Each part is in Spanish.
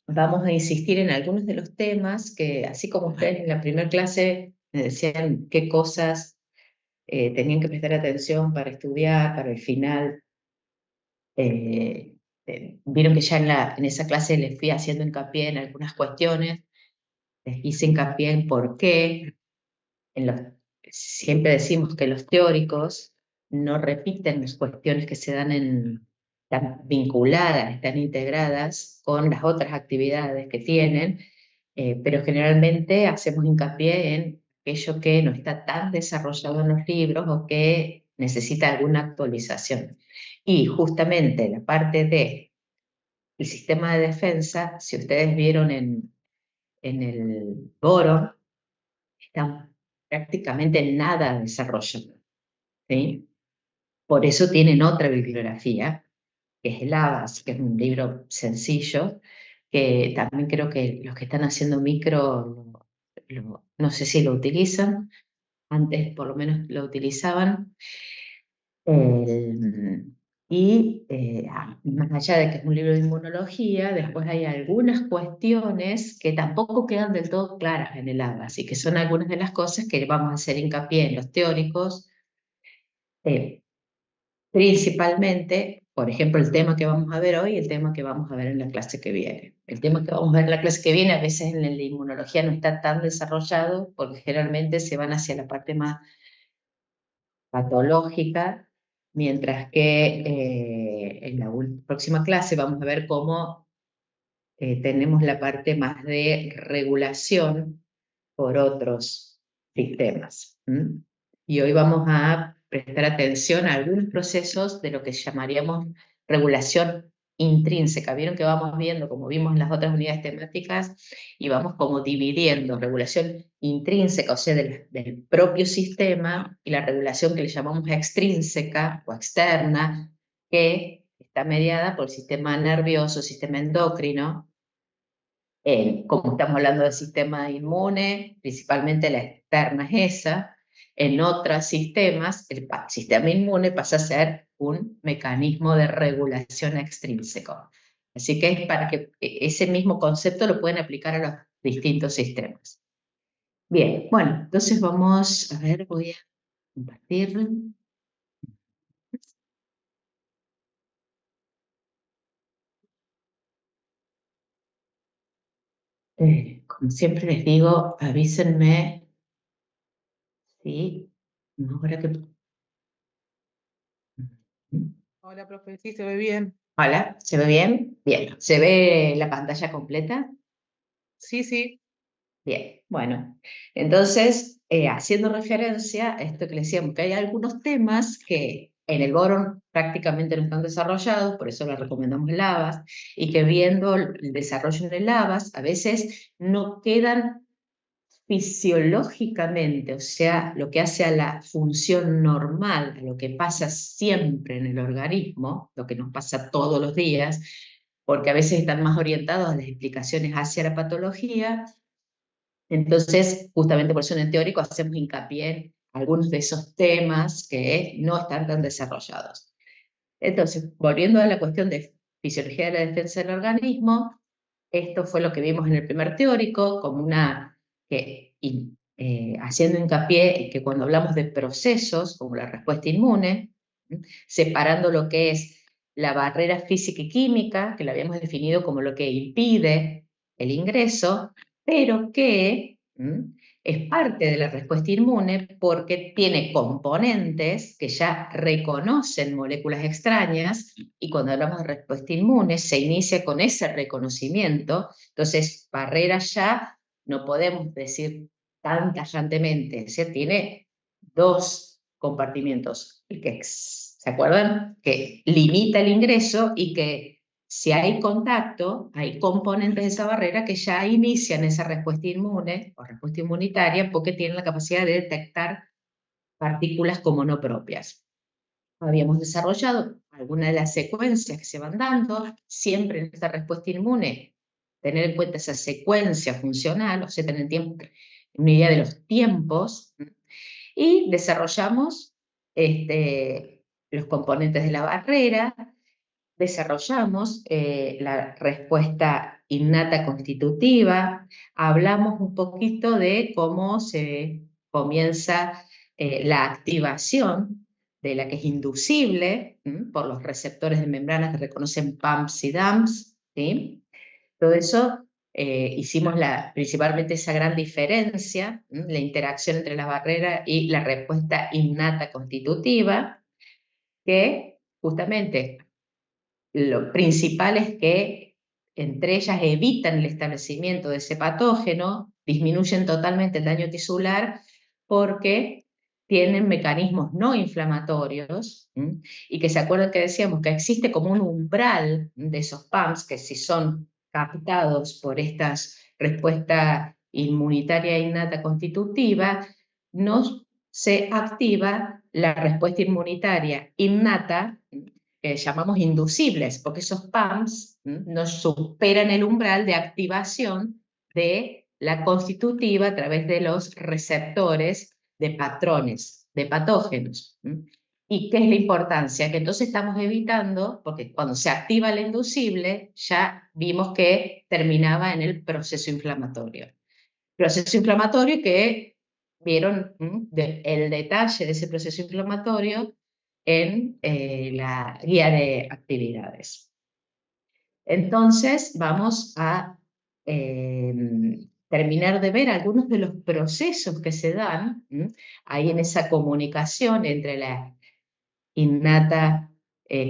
Vamos a insistir en algunos de los temas que, así como ustedes en la primera clase me decían qué cosas tenían que prestar atención para estudiar, para el final. Vieron que ya en esa clase les fui haciendo hincapié en algunas cuestiones, les hice hincapié en por qué. Siempre decimos que los teóricos no repiten las cuestiones que se dan están vinculadas, están integradas con las otras actividades que tienen, pero generalmente hacemos hincapié en aquello que no está tan desarrollado en los libros o que necesita alguna actualización. Y justamente la parte de el sistema de defensa, si ustedes vieron en el boron, está prácticamente nada desarrollado, ¿sí? Por eso tienen otra bibliografía, que es el Abbas, que es un libro sencillo, que también creo que los que están haciendo micro, no sé si lo utilizan, antes por lo menos lo utilizaban. Más allá de que es un libro de inmunología, después hay algunas cuestiones que tampoco quedan del todo claras en el Abbas y que son algunas de las cosas que vamos a hacer hincapié en los teóricos, eh, principalmente, por ejemplo, el tema que vamos a ver hoy y el tema que vamos a ver en la clase que viene. El tema que vamos a ver en la clase que viene a veces en la inmunología no está tan desarrollado porque generalmente se van hacia la parte más patológica, mientras que en la próxima clase vamos a ver cómo tenemos la parte más de regulación por otros sistemas. Y hoy vamos a prestar atención a algunos procesos de lo que llamaríamos regulación intrínseca. Vieron que vamos viendo, como vimos en las otras unidades temáticas, y vamos como dividiendo regulación intrínseca, o sea, del propio sistema, y la regulación que le llamamos extrínseca o externa, que está mediada por el sistema nervioso, sistema endocrino. Como estamos hablando del sistema inmune, principalmente la externa es esa. En otros sistemas, el sistema inmune pasa a ser un mecanismo de regulación extrínseco. Así que es para que ese mismo concepto lo pueden aplicar a los distintos sistemas. Bien, bueno, entonces vamos a ver, voy a compartir. Como siempre les digo, avísenme si no, ahora que... Hola, profe, sí, se ve bien. Hola, ¿se ve bien? Bien. ¿Se ve la pantalla completa? Sí, sí. Bien, bueno. Entonces, haciendo referencia a esto que le decíamos, que hay algunos temas que en el boron prácticamente no están desarrollados, por eso le recomendamos el Abbas, y que viendo el desarrollo en el Abbas, a veces no quedan fisiológicamente, o sea, lo que hace a la función normal, a lo que pasa siempre en el organismo, lo que nos pasa todos los días, porque a veces están más orientados a las explicaciones hacia la patología. Entonces, justamente por eso en el teórico hacemos hincapié en algunos de esos temas que no están tan desarrollados. Entonces, volviendo a la cuestión de fisiología de la defensa del organismo, esto fue lo que vimos en el primer teórico, como haciendo hincapié en que cuando hablamos de procesos, como la respuesta inmune, separando lo que es la barrera física y química, que la habíamos definido como lo que impide el ingreso, pero que es parte de la respuesta inmune porque tiene componentes que ya reconocen moléculas extrañas, y cuando hablamos de respuesta inmune se inicia con ese reconocimiento. Entonces, barrera ya no podemos decir tan tajantemente, ¿sí? Tiene dos compartimientos, ¿se acuerdan? Que limita el ingreso y que si hay contacto, hay componentes de esa barrera que ya inician esa respuesta inmune o respuesta inmunitaria porque tienen la capacidad de detectar partículas como no propias. Habíamos desarrollado algunas de las secuencias que se van dando, siempre en esta respuesta inmune, tener en cuenta esa secuencia funcional, o sea, tener una idea de los tiempos, y desarrollamos los componentes de la barrera, desarrollamos la respuesta innata constitutiva, hablamos un poquito de cómo se comienza la activación de la que es inducible por los receptores de membrana que reconocen PAMPs y DAMPs, ¿sí? Todo eso hicimos principalmente esa gran diferencia, la interacción entre la barrera y la respuesta innata constitutiva, que justamente lo principal es que entre ellas evitan el establecimiento de ese patógeno, disminuyen totalmente el daño tisular porque tienen mecanismos no inflamatorios y que se acuerdan que decíamos que existe como un umbral de esos PAMPs que si son captados por esta respuesta inmunitaria innata constitutiva, no se activa la respuesta inmunitaria innata que llamamos inducibles, porque esos PAMPs no superan el umbral de activación de la constitutiva a través de los receptores de patrones, de patógenos. ¿Y qué es la importancia? Que entonces estamos evitando, porque cuando se activa el inducible, ya vimos que terminaba en el proceso inflamatorio. Proceso inflamatorio que vieron el detalle de ese proceso inflamatorio en la guía de actividades. Entonces vamos a terminar de ver algunos de los procesos que se dan ahí en esa comunicación entre la innata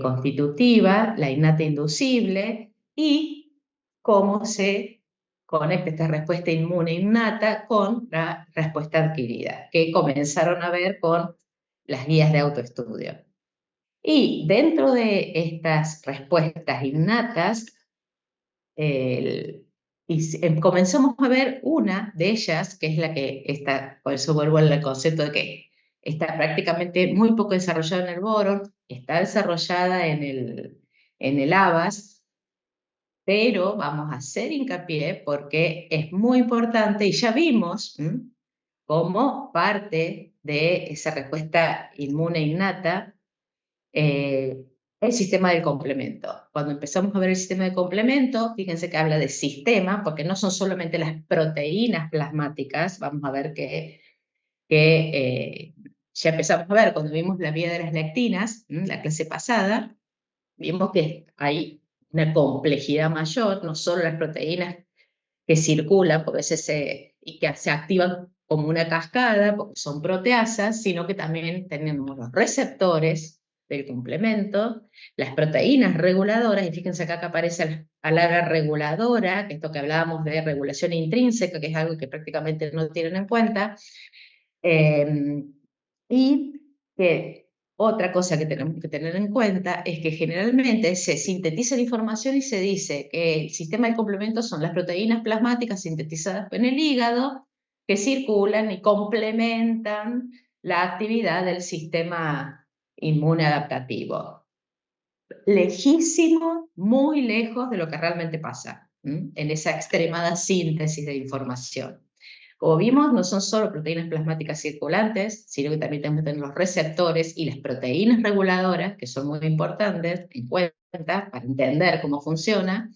constitutiva, la innata inducible y cómo se conecta esta respuesta inmune innata con la respuesta adquirida, que comenzaron a ver con las guías de autoestudio. Y dentro de estas respuestas innatas, comenzamos a ver una de ellas, que es la que está, por eso vuelvo al concepto de que está prácticamente muy poco desarrollada en el boron, está desarrollada en el ABAS, pero vamos a hacer hincapié porque es muy importante y ya vimos como parte de esa respuesta inmune innata el sistema del complemento. Cuando empezamos a ver el sistema de complemento, fíjense que habla de sistema, porque no son solamente las proteínas plasmáticas, vamos a ver que ya empezamos a ver cuando vimos la vía de las lectinas, la clase pasada, vimos que hay una complejidad mayor, no solo las proteínas que circulan porque y que se activan como una cascada, porque son proteasas, sino que también tenemos los receptores del complemento, las proteínas reguladoras, y fíjense acá que aparece la palabra reguladora, que esto que hablábamos de regulación intrínseca, que es algo que prácticamente no tienen en cuenta, y que otra cosa que tenemos que tener en cuenta es que generalmente se sintetiza la información y se dice que el sistema de complemento son las proteínas plasmáticas sintetizadas en el hígado que circulan y complementan la actividad del sistema inmune adaptativo. Lejísimo, muy lejos de lo que realmente pasa en esa extremada síntesis de información. Como vimos, no son solo proteínas plasmáticas circulantes, sino que también tenemos que tener los receptores y las proteínas reguladoras, que son muy importantes en cuenta para entender cómo funciona,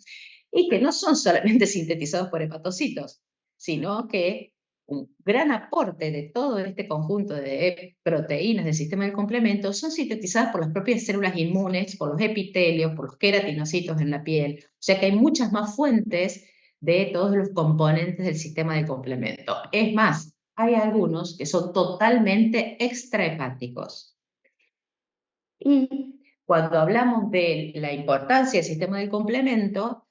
y que no son solamente sintetizados por hepatocitos, sino que un gran aporte de todo este conjunto de proteínas del sistema del complemento son sintetizadas por las propias células inmunes, por los epitelios, por los queratinocitos en la piel. O sea que hay muchas más fuentes de todos los componentes del sistema de complemento. Es más, hay algunos que son totalmente extrahepáticos. Y cuando hablamos de la importancia del sistema de complemento,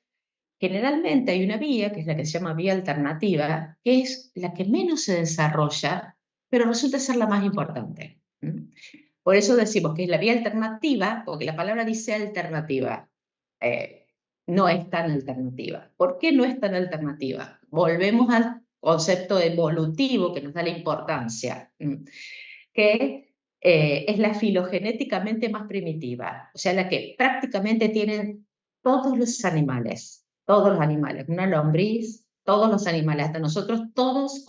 generalmente hay una vía, que es la que se llama vía alternativa, que es la que menos se desarrolla, pero resulta ser la más importante. Por eso decimos que es la vía alternativa, porque la palabra dice alternativa. No es tan alternativa. ¿Por qué no es tan alternativa? Volvemos al concepto evolutivo que nos da la importancia, que es la filogenéticamente más primitiva, o sea, la que prácticamente tienen todos los animales, una lombriz, todos los animales, hasta nosotros, todos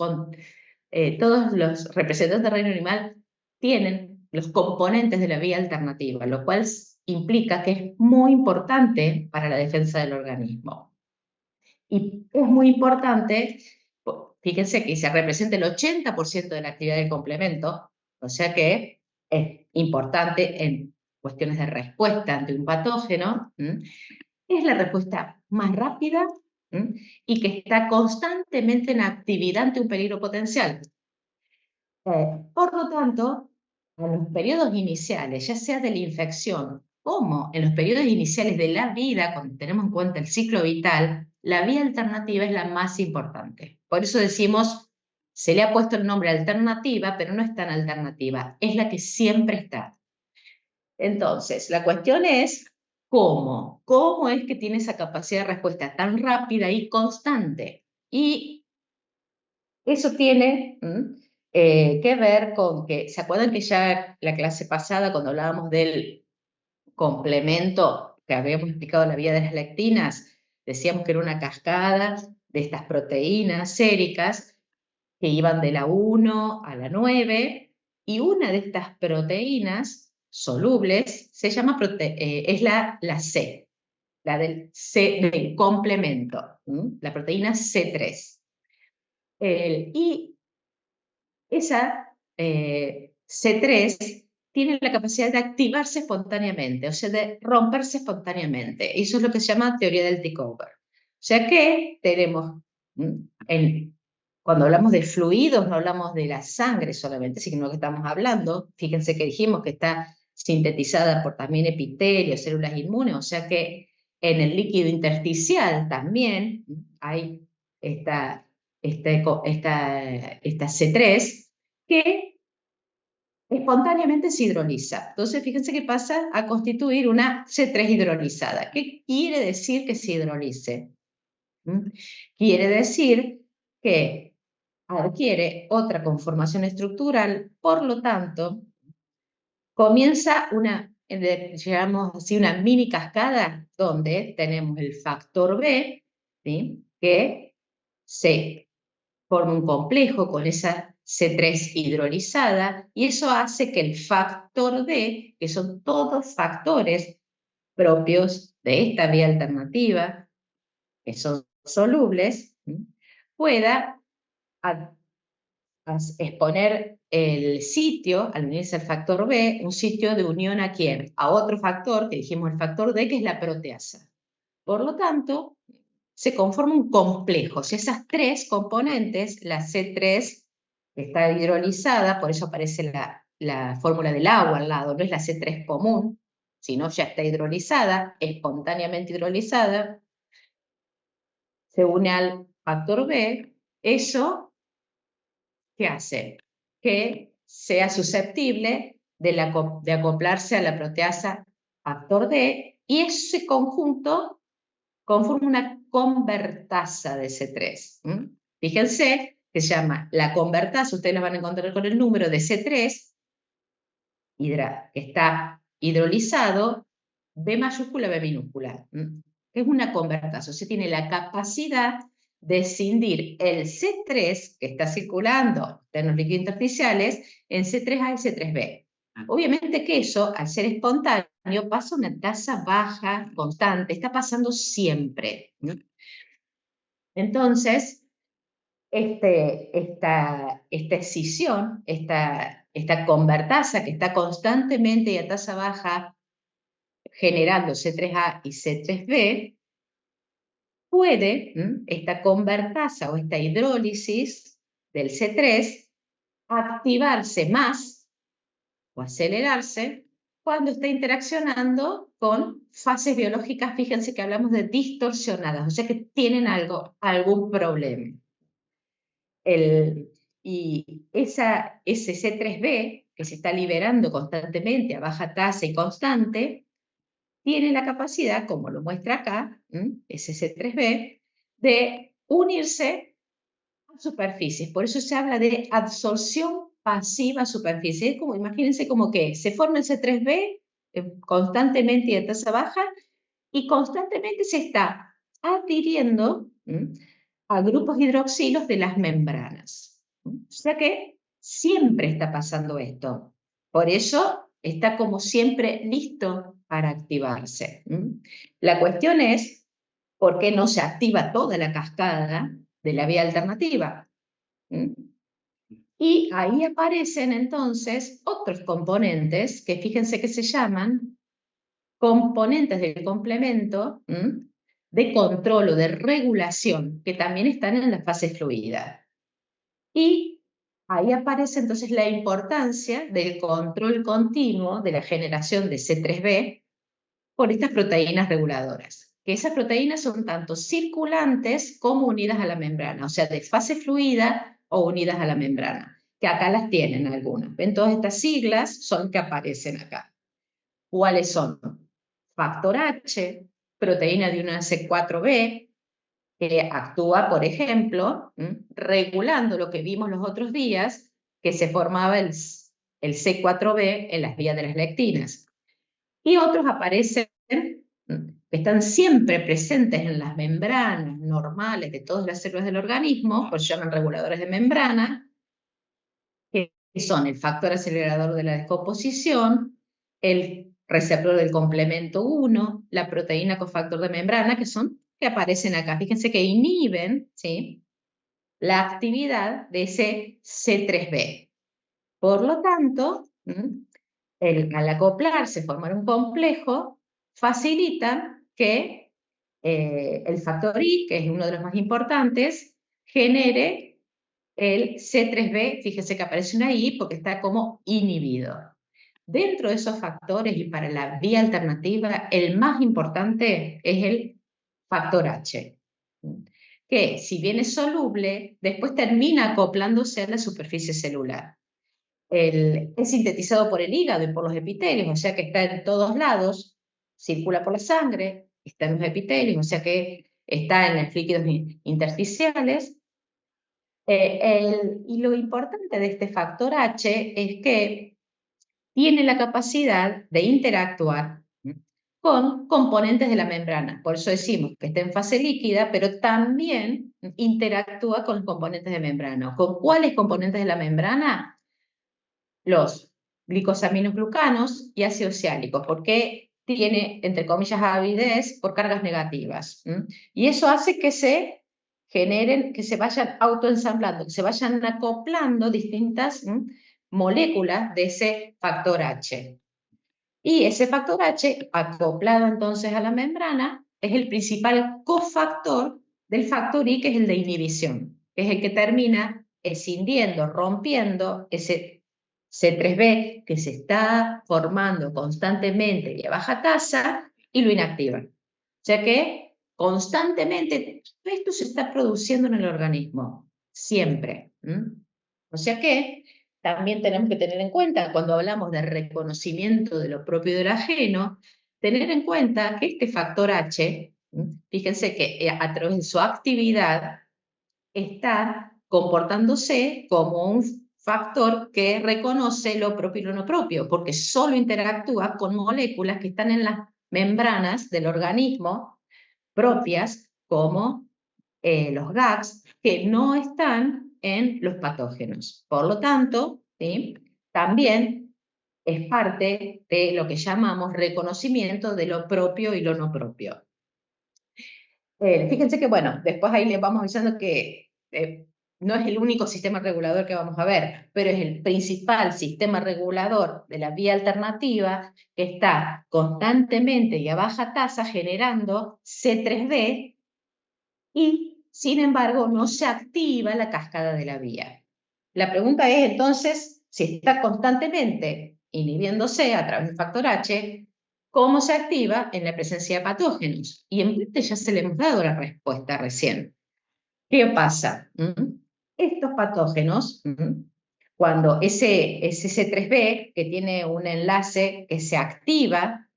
los representantes del reino animal tienen los componentes de la vía alternativa, lo cual implica que es muy importante para la defensa del organismo. Y es muy importante, fíjense que se representa el 80% de la actividad del complemento, o sea que es importante en cuestiones de respuesta ante un patógeno. Es la respuesta más rápida y que está constantemente en actividad ante un peligro potencial. Por lo tanto, en los periodos iniciales, ya sea de la infección como en los periodos iniciales de la vida, cuando tenemos en cuenta el ciclo vital, la vía alternativa es la más importante. Por eso decimos, se le ha puesto el nombre alternativa, pero no es tan alternativa, es la que siempre está. Entonces, la cuestión es cómo. ¿Cómo es que tiene esa capacidad de respuesta tan rápida y constante? Y eso tiene que ver con que, ¿se acuerdan que ya la clase pasada, cuando hablábamos del complemento, que habíamos explicado la vía de las lectinas, decíamos que era una cascada de estas proteínas séricas que iban de la 1 a la 9, y una de estas proteínas solubles se llama es la C, la del complemento, la proteína C3. Y esa C3 tiene la capacidad de activarse espontáneamente, o sea, de romperse espontáneamente. Eso es lo que se llama teoría del takeover. O sea que tenemos, cuando hablamos de fluidos, no hablamos de la sangre solamente, sino que estamos hablando, fíjense que dijimos que está sintetizada por también epitelios, células inmunes, o sea que en el líquido intersticial también hay esta C3 que espontáneamente se hidroliza. Entonces, fíjense que pasa a constituir una C3 hidrolizada. ¿Qué quiere decir que se hidrolice? Quiere decir que adquiere otra conformación estructural, por lo tanto, comienza digamos así, una mini cascada donde tenemos el factor B, ¿sí?, que se forma un complejo con esa C3 hidrolizada, y eso hace que el factor D, que son todos factores propios de esta vía alternativa, que son solubles, pueda exponer el sitio, al unirse al factor B, un sitio de unión ¿a quién? A otro factor, que dijimos el factor D, que es la proteasa. Por lo tanto, se conforma un complejo. Si esas tres componentes, la C3 está hidrolizada, por eso aparece la fórmula del agua al lado, no es la C3 común, sino ya está hidrolizada, espontáneamente hidrolizada, se une al factor B, eso, ¿qué hace? Que sea susceptible de acoplarse a la proteasa factor D, y ese conjunto conforma una convertasa de C3. Fíjense que se llama la convertasa, ustedes la van a encontrar con el número de C3, que está hidrolizado, B mayúscula, B minúscula. Es una convertasa, o sea, tiene la capacidad de escindir el C3 que está circulando en los líquidos intersticiales en C3A y C3B. Obviamente que eso, al ser espontáneo, pasa a una tasa baja, constante, está pasando siempre. Entonces, esta escisión, esta convertasa que está constantemente y a tasa baja generando C3A y C3B, puede, esta convertasa o esta hidrólisis del C3, activarse más o acelerarse cuando está interaccionando con fases biológicas, fíjense que hablamos de distorsionadas, o sea que tienen algún problema. Y ese C3B, que se está liberando constantemente a baja tasa y constante, tiene la capacidad, como lo muestra acá, ese C3B, de unirse a superficies. Por eso se habla de absorción pasiva a superficie. Es como, imagínense como que se forma el C3B constantemente y a tasa baja, y constantemente se está adhiriendo a grupos hidroxilos de las membranas. O sea que siempre está pasando esto. Por eso está como siempre listo para activarse. La cuestión es por qué no se activa toda la cascada de la vía alternativa. Y ahí aparecen entonces otros componentes que fíjense que se llaman componentes del complemento de control o de regulación, que también están en la fase fluida. Y ahí aparece entonces la importancia del control continuo de la generación de C3b por estas proteínas reguladoras, que esas proteínas son tanto circulantes como unidas a la membrana, o sea, de fase fluida o unidas a la membrana, que acá las tienen algunas. ¿Ven? Todas estas siglas son que aparecen acá. ¿Cuáles son? Factor H, proteína de una C4b, que actúa, por ejemplo, regulando lo que vimos los otros días, que se formaba el C4b en las vías de las lectinas. Y otros aparecen, que están siempre presentes en las membranas normales de todas las células del organismo, pues se llaman reguladores de membrana, que son el factor acelerador de la descomposición, el receptor del complemento 1, la proteína cofactor de membrana, que aparecen acá. Fíjense que inhiben, ¿sí?, la actividad de ese C3b. Por lo tanto, al acoplarse, formar un complejo, facilita que el factor I, que es uno de los más importantes, genere el C3b, fíjense que aparece una I porque está como inhibido. Dentro de esos factores y para la vía alternativa, el más importante es el factor H, que si bien es soluble, después termina acoplándose a la superficie celular. Es sintetizado por el hígado y por los epitelios, o sea que está en todos lados, circula por la sangre, está en los epitelios, o sea que está en los líquidos intersticiales. Y lo importante de este factor H es que tiene la capacidad de interactuar con componentes de la membrana. Por eso decimos que está en fase líquida, pero también interactúa con componentes de membrana. ¿Con cuáles componentes de la membrana? Los glicosaminoglucanos y ácidos siálicos, porque tiene, entre comillas, avidez por cargas negativas. Y eso hace que se generen, que se vayan autoensamblando, que se vayan acoplando distintas moléculas de ese factor H. Y ese factor H, acoplado entonces a la membrana, es el principal cofactor del factor I, que es el de inhibición, que es el que termina escindiendo, rompiendo ese C3b que se está formando constantemente y a baja tasa y lo inactiva. O sea que constantemente esto se está produciendo en el organismo, siempre. O sea que también tenemos que tener en cuenta, cuando hablamos de reconocimiento de lo propio y de lo ajeno, tener en cuenta que este factor H, fíjense que a través de su actividad está comportándose como un factor que reconoce lo propio y lo no propio, porque solo interactúa con moléculas que están en las membranas del organismo propias, como los GAGs, que no están en los patógenos. Por lo tanto, ¿sí?, también es parte de lo que llamamos reconocimiento de lo propio y lo no propio. Fíjense que, bueno, después ahí les vamos avisando que no es el único sistema regulador que vamos a ver, pero es el principal sistema regulador de la vía alternativa que está constantemente y a baja tasa generando C3b y, sin embargo, no se activa la cascada de la vía. La pregunta es, entonces, si está constantemente inhibiéndose a través del factor H, ¿cómo se activa en la presencia de patógenos? Y en parte ya se le hemos dado la respuesta recién. ¿Qué pasa? Estos patógenos, cuando ese C3b, que tiene un enlace que se activa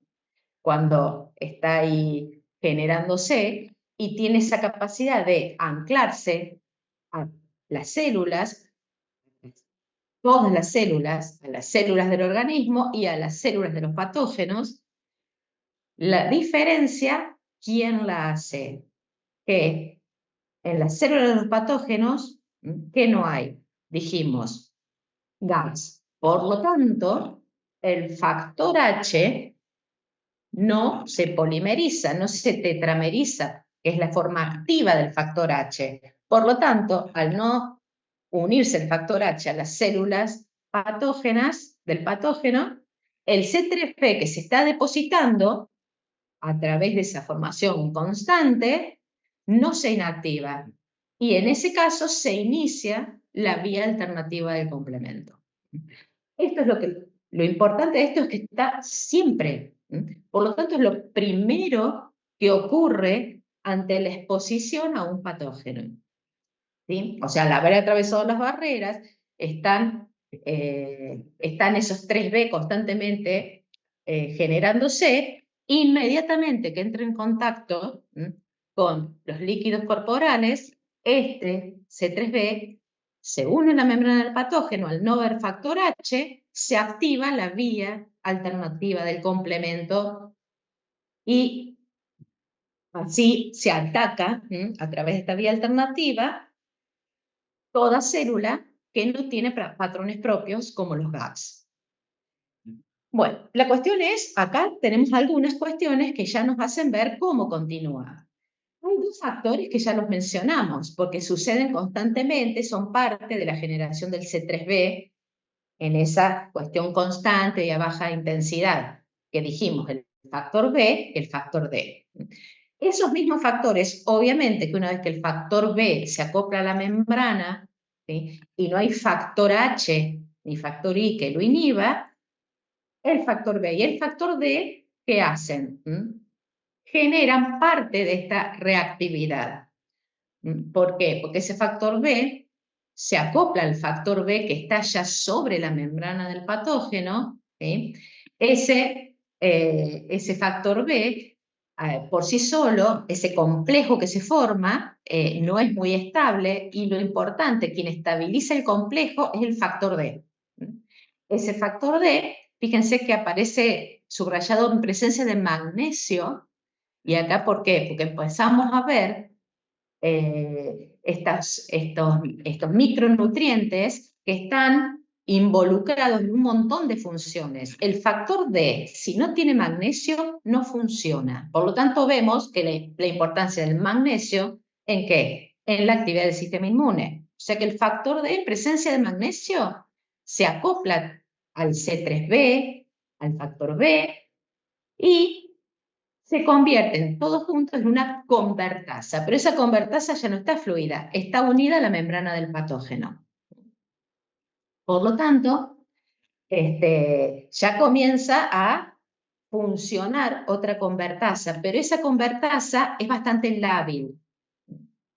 cuando está ahí generándose, y tiene esa capacidad de anclarse a las células, todas las células, a las células del organismo y a las células de los patógenos. La diferencia, ¿quién la hace? Que en las células de los patógenos, ¿qué no hay? Dijimos, gas. Por lo tanto, el factor H no se polimeriza, no se tetrameriza, que es la forma activa del factor H. Por lo tanto, al no unirse el factor H a las células patógenas del patógeno, el C3p que se está depositando a través de esa formación constante no se inactiva. Y en ese caso se inicia la vía alternativa del complemento. Esto es lo importante de esto es que está siempre. Por lo tanto, es lo primero que ocurre ante la exposición a un patógeno. ¿Sí? O sea, al haber atravesado las barreras, están esos 3B constantemente generándose, inmediatamente que entre en contacto con los líquidos corporales, este C3B se une a la membrana del patógeno, al no ver factor H, se activa la vía alternativa del complemento y así se ataca a través de esta vía alternativa toda célula que no tiene patrones propios como los GAGs. Bueno, la cuestión es, acá tenemos algunas cuestiones que ya nos hacen ver cómo continúa. Hay dos factores que ya los mencionamos, porque suceden constantemente, son parte de la generación del C3b en esa cuestión constante y a baja intensidad que dijimos, el factor B y el factor D. Esos mismos factores, obviamente que una vez que el factor B se acopla a la membrana, ¿sí? Y no hay factor H ni factor I que lo inhiba, el factor B y el factor D, ¿qué hacen? Generan parte de esta reactividad. ¿Por qué? Porque ese factor B se acopla al factor B que está ya sobre la membrana del patógeno, ¿sí? Ese factor B, por sí solo, ese complejo que se forma, no es muy estable y lo importante, quien estabiliza el complejo es el factor D. Ese factor D, fíjense que aparece subrayado en presencia de magnesio, y acá ¿por qué? Porque empezamos a ver estos micronutrientes que están involucrados en un montón de funciones. El factor D, si no tiene magnesio, no funciona. Por lo tanto, vemos que la importancia del magnesio, ¿en qué? En la actividad del sistema inmune. O sea que el factor D, en presencia de magnesio, se acopla al C3b, al factor B, y se convierten todos juntos en una convertasa, pero esa convertasa ya no está fluida, está unida a la membrana del patógeno. Por lo tanto, ya comienza a funcionar otra convertasa, pero esa convertasa es bastante lábil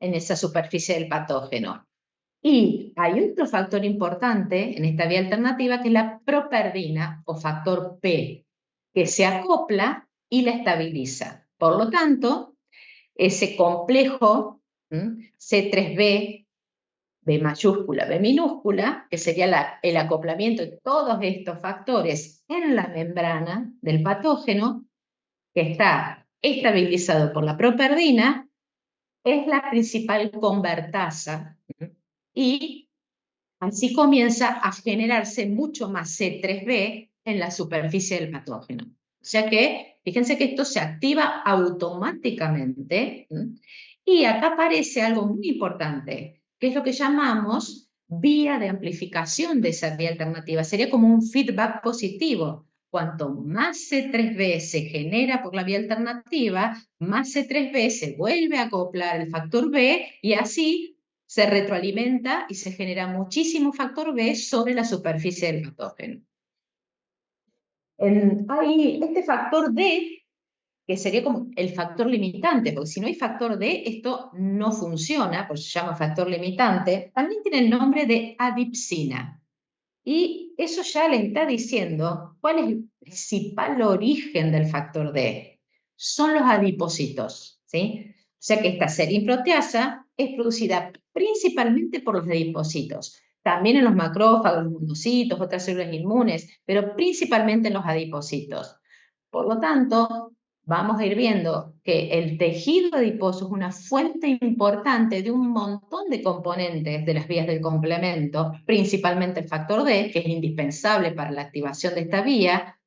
en esa superficie del patógeno. Y hay otro factor importante en esta vía alternativa que es la properdina o factor P, que se acopla y la estabiliza. Por lo tanto, ese complejo C3b, B mayúscula, B minúscula, que sería el acoplamiento de todos estos factores en la membrana del patógeno, que está estabilizado por la properdina, es la principal convertasa y así comienza a generarse mucho más C3b en la superficie del patógeno. O sea que, fíjense que esto se activa automáticamente. Y acá aparece algo muy importante, que es lo que llamamos vía de amplificación de esa vía alternativa. Sería como un feedback positivo. Cuanto más C3b se genera por la vía alternativa, más C3b se vuelve a acoplar el factor B y así se retroalimenta y se genera muchísimo factor B sobre la superficie del patógeno. Hay este factor D, que sería como el factor limitante, porque si no hay factor D, esto no funciona, por eso se llama factor limitante. También tiene el nombre de adipsina. Y eso ya le está diciendo cuál es el principal origen del factor D. Son los adipocitos, ¿sí? O sea que esta serin-proteasa es producida principalmente por los adipocitos. También en los macrófagos, los monocitos, otras células inmunes, pero principalmente en los adipocitos. Por lo tanto, vamos a ir viendo que el tejido adiposo es una fuente importante de un montón de componentes de las vías del complemento, principalmente el factor D, que es indispensable para la activación de esta vía,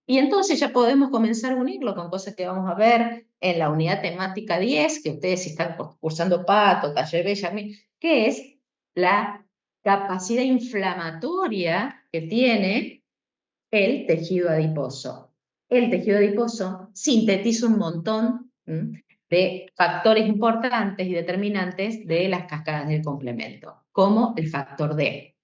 Y entonces ya podemos comenzar a unirlo con cosas que vamos a ver en la unidad temática 10, que ustedes si están cursando PATO, taller Bellarmín, que es la capacidad inflamatoria que tiene el tejido adiposo. El tejido adiposo sintetiza un montón de factores importantes y determinantes de las cascadas del complemento, como el factor D.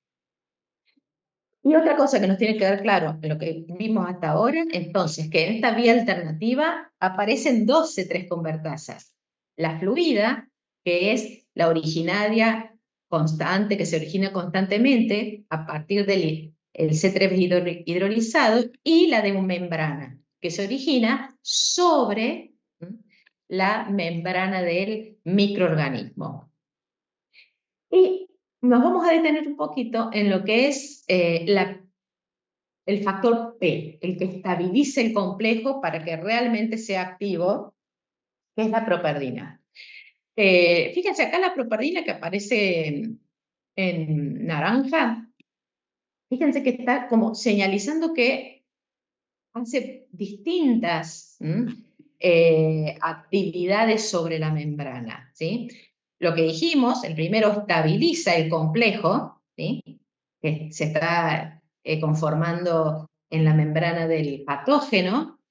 Y otra cosa que nos tiene que dar claro en lo que vimos hasta ahora, entonces, que en esta vía alternativa aparecen dos C3 convertasas. La fluida, que es la originaria constante, que se origina constantemente a partir del C3 hidrolizado, y la de membrana, que se origina sobre la membrana del microorganismo. Y nos vamos a detener un poquito en lo que es el factor P, el que estabiliza el complejo para que realmente sea activo, que es la properdina. Fíjense acá la properdina que aparece en naranja, fíjense que está como señalizando que hace distintas actividades sobre la membrana, ¿sí? Lo que dijimos, el primero estabiliza el complejo, ¿sí? Que se está conformando en la membrana del patógeno,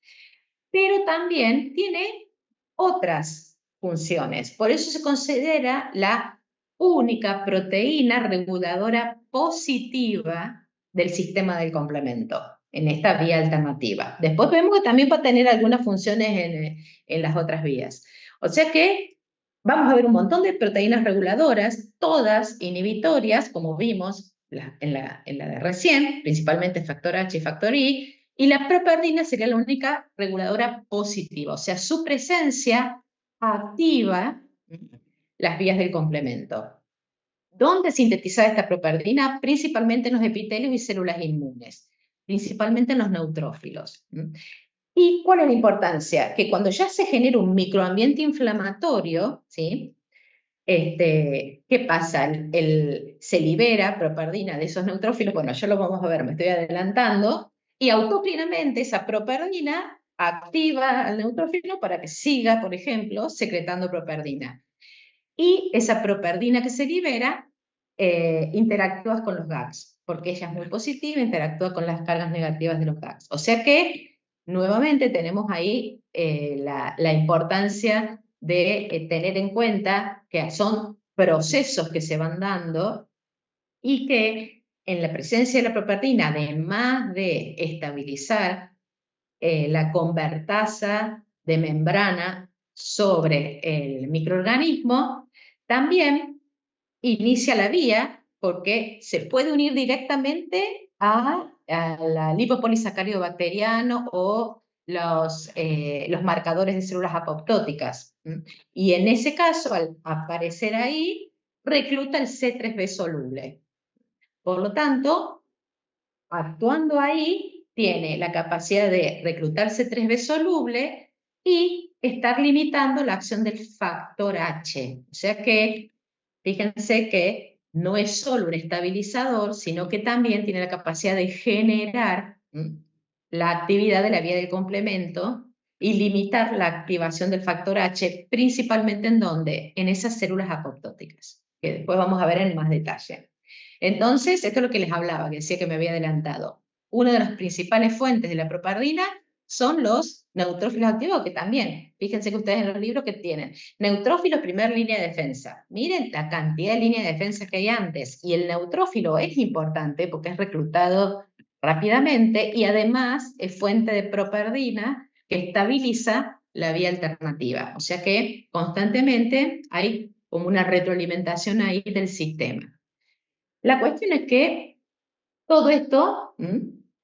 pero también tiene otras funciones. Por eso se considera la única proteína reguladora positiva del sistema del complemento en esta vía alternativa. Después vemos que también va a tener algunas funciones en las otras vías. O sea que vamos a ver un montón de proteínas reguladoras, todas inhibitorias, como vimos en la de recién, principalmente factor H y factor I, y la properdina sería la única reguladora positiva, o sea, su presencia activa las vías del complemento. ¿Dónde sintetiza esta properdina? Principalmente en los epitelios y células inmunes, principalmente en los neutrófilos. ¿Y cuál es la importancia? Que cuando ya se genera un microambiente inflamatorio, ¿sí? ¿Qué pasa? Se libera properdina de esos neutrófilos, bueno, ya lo vamos a ver, me estoy adelantando, y autoclinamente esa properdina activa al neutrófilo para que siga, por ejemplo, secretando properdina. Y esa properdina que se libera interactúa con los GAGs, porque ella es muy positiva, interactúa con las cargas negativas de los GAGs. O sea que, nuevamente, tenemos ahí la importancia de tener en cuenta que son procesos que se van dando y que en la presencia de la properdina, además de estabilizar la convertasa de membrana sobre el microorganismo, también inicia la vía porque se puede unir directamente a la lipopolisacárido bacteriano o los marcadores de células apoptóticas. Y en ese caso, al aparecer ahí, recluta el C3b soluble. Por lo tanto, actuando ahí, tiene la capacidad de reclutar C3b soluble y estar limitando la acción del factor H. O sea que, fíjense que no es solo un estabilizador, sino que también tiene la capacidad de generar la actividad de la vía del complemento y limitar la activación del factor H, principalmente en ¿dónde? En esas células apoptóticas, que después vamos a ver en más detalle. Entonces, esto es lo que les hablaba, que decía que me había adelantado. Una de las principales fuentes de la properdina son los neutrófilos activos, que también, fíjense que ustedes en los libros que tienen, neutrófilos primera línea de defensa. Miren la cantidad de líneas de defensa que hay antes, y el neutrófilo es importante porque es reclutado rápidamente y además es fuente de properdina que estabiliza la vía alternativa. O sea que constantemente hay como una retroalimentación ahí del sistema. La cuestión es que todo esto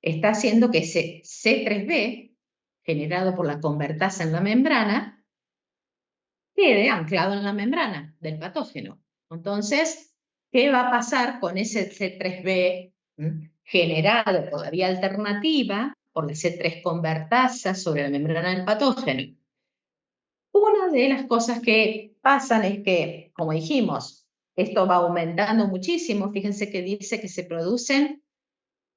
está haciendo que ese C3b, generado por la convertasa en la membrana, quede anclado en la membrana del patógeno. Entonces, ¿qué va a pasar con ese C3b generado por la vía alternativa, por la C3 convertasa sobre la membrana del patógeno? Una de las cosas que pasan es que, como dijimos, esto va aumentando muchísimo. Fíjense que dice que se producen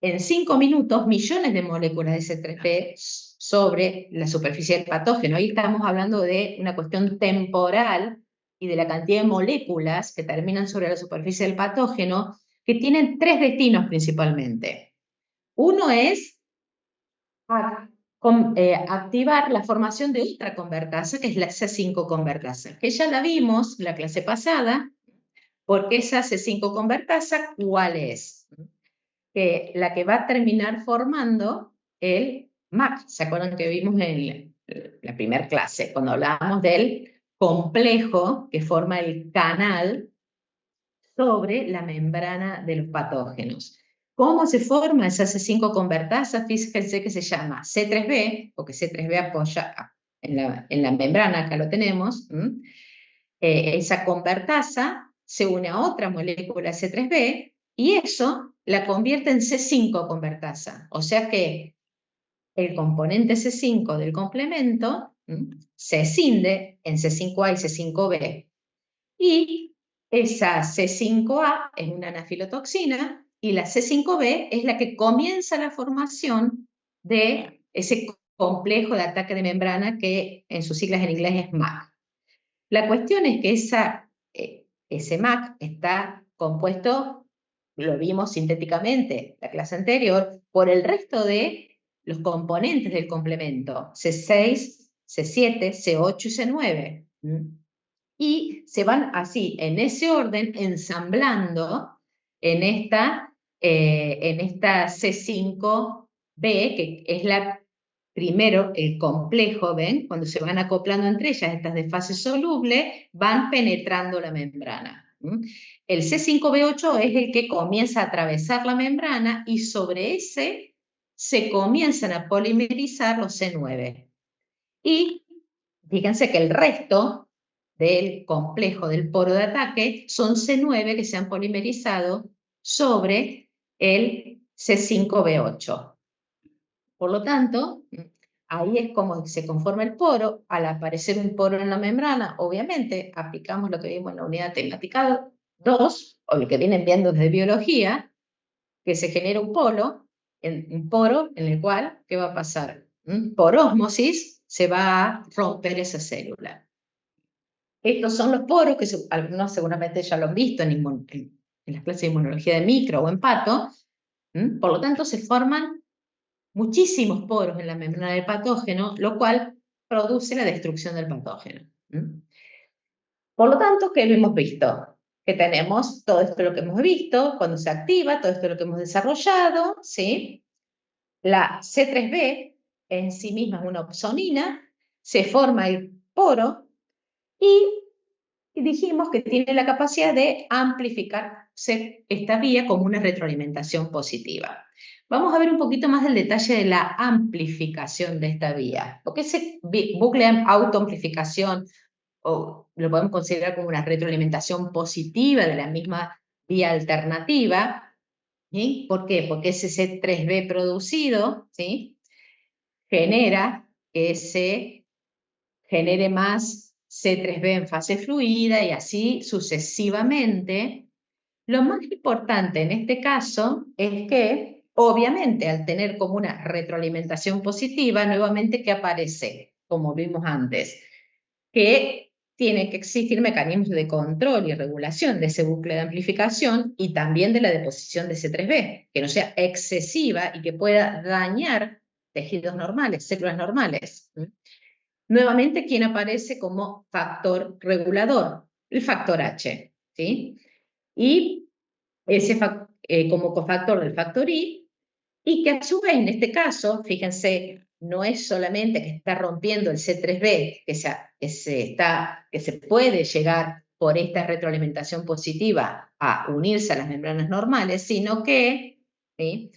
en 5 minutos millones de moléculas de C3b sobre la superficie del patógeno. Ahí estamos hablando de una cuestión temporal y de la cantidad de moléculas que terminan sobre la superficie del patógeno, que tienen 3 destinos principalmente. Uno es activar la formación de otra convertasa, que es la C5 convertasa, que ya la vimos la clase pasada, porque esa C5 convertasa, ¿cuál es? La que va a terminar formando el MAC. ¿Se acuerdan que vimos en la primera clase, cuando hablábamos del complejo que forma el canal sobre la membrana de los patógenos? ¿Cómo se forma esa C5 convertasa? Fíjense que se llama C3b, porque C3b apoya en la membrana, acá lo tenemos. Esa convertasa se une a otra molécula C3b y eso la convierte en C5 convertasa. O sea que el componente C5 del complemento se escinde en C5a y C5b. Y esa C5a es una anafilotoxina y la C5b es la que comienza la formación de ese complejo de ataque de membrana que en sus siglas en inglés es MAC. La cuestión es que ese MAC está compuesto, lo vimos sintéticamente la clase anterior, por el resto de los componentes del complemento, C6, C7, C8 y C9. Y se van así, en ese orden, ensamblando en esta C5b, que es primero el complejo, ¿ven? Cuando se van acoplando entre ellas, estas de fase soluble, van penetrando la membrana. El C5b8 es el que comienza a atravesar la membrana y sobre ese se comienzan a polimerizar los C9. Y fíjense que el resto del complejo del poro de ataque son C9 que se han polimerizado sobre el C5b8. Por lo tanto, ahí es como se conforma el poro. Al aparecer un poro en la membrana, obviamente, aplicamos lo que vimos en la unidad temática 2, o lo que vienen viendo desde biología, que se genera un poro en el cual, ¿qué va a pasar? Por ósmosis se va a romper esa célula. Estos son los poros que algunos seguramente ya lo han visto en las clases de inmunología de micro o en pato. Por lo tanto, se forman muchísimos poros en la membrana del patógeno, lo cual produce la destrucción del patógeno. Por lo tanto, ¿qué hemos visto? Que tenemos todo esto lo que hemos visto, cuando se activa, todo esto lo que hemos desarrollado, ¿sí? La C3b en sí misma es una opsonina, se forma el poro y dijimos que tiene la capacidad de amplificarse esta vía como una retroalimentación positiva. Vamos a ver un poquito más del detalle de la amplificación de esta vía, porque ese bucle de autoamplificación o lo podemos considerar como una retroalimentación positiva de la misma vía alternativa. ¿Sí? ¿Por qué? Porque ese C3b producido, ¿sí?, genera que se genere más C3b en fase fluida y así sucesivamente. Lo más importante en este caso es que, obviamente, al tener como una retroalimentación positiva, nuevamente, ¿qué aparece? Como vimos antes, que tiene que existir mecanismos de control y regulación de ese bucle de amplificación y también de la deposición de C3b, que no sea excesiva y que pueda dañar tejidos normales, células normales. Nuevamente, ¿quién aparece como factor regulador? El factor H, ¿sí? Y ese como cofactor del factor I, y que a su vez en este caso, fíjense, no es solamente que está rompiendo el C3b, que se puede llegar por esta retroalimentación positiva a unirse a las membranas normales, sino que, ¿sí?,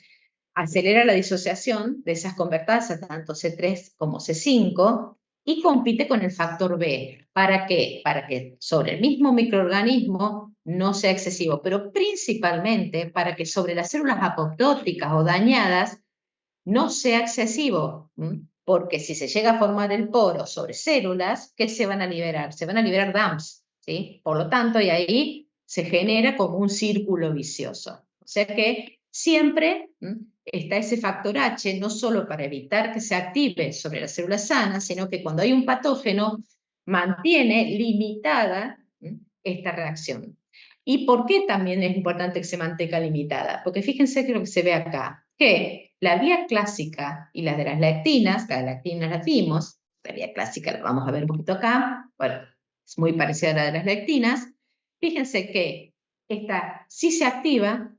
acelera la disociación de esas convertasas, tanto C3 como C5, y compite con el factor B. ¿Para qué? Para que sobre el mismo microorganismo no sea excesivo, pero principalmente para que sobre las células apoptóticas o dañadas no sea excesivo, porque si se llega a formar el poro sobre células, ¿qué se van a liberar? Se van a liberar DAMPs, ¿sí? Por lo tanto, y ahí se genera como un círculo vicioso. O sea que siempre está ese factor H, no solo para evitar que se active sobre las células sanas, sino que cuando hay un patógeno, mantiene limitada esta reacción. ¿Y por qué también es importante que se mantenga limitada? Porque fíjense que lo que se ve acá, que la vía clásica y la de las lectinas las vimos, la vía clásica la vamos a ver un poquito acá, bueno, es muy parecida a la de las lectinas. Fíjense que esta sí se activa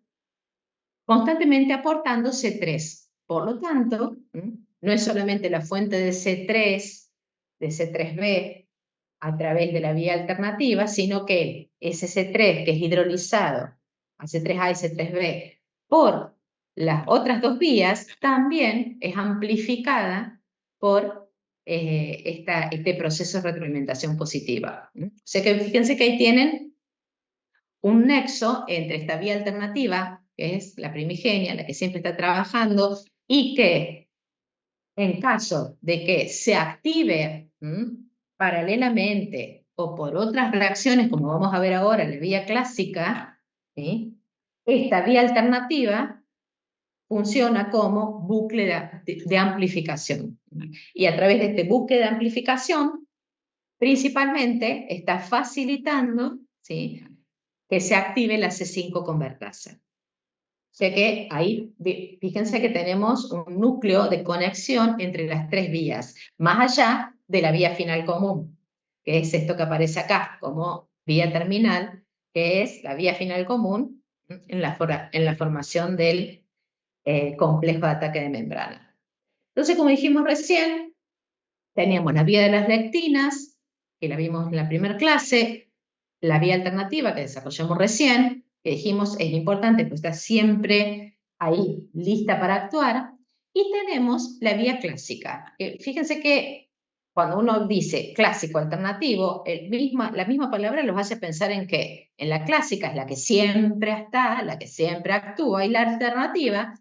constantemente aportando C3. Por lo tanto, no es solamente la fuente de C3, de C3b, a través de la vía alternativa, sino que ese C3 que es hidrolizado a C3A y C3b por las otras dos vías, también es amplificada por este proceso de retroalimentación positiva. O sea que fíjense que ahí tienen un nexo entre esta vía alternativa, que es la primigenia, la que siempre está trabajando, y que en caso de que se active paralelamente o por otras reacciones, como vamos a ver ahora en la vía clásica, esta vía alternativa funciona como bucle de amplificación. Y a través de este bucle de amplificación, principalmente está facilitando, ¿sí?, que se active la C5 convertasa. O sea que ahí, fíjense que tenemos un núcleo de conexión entre las tres vías, más allá de la vía final común, que es esto que aparece acá como vía terminal, que es la vía final común en la formación del complejo de ataque de membrana. Entonces, como dijimos recién, teníamos la vía de las lectinas, que la vimos en la primera clase, la vía alternativa que desarrollamos recién, que dijimos es importante, pues está siempre ahí lista para actuar, y tenemos la vía clásica. Fíjense que cuando uno dice clásico alternativo, la misma palabra los hace pensar en que en la clásica es la que siempre está, la que siempre actúa, y la alternativa,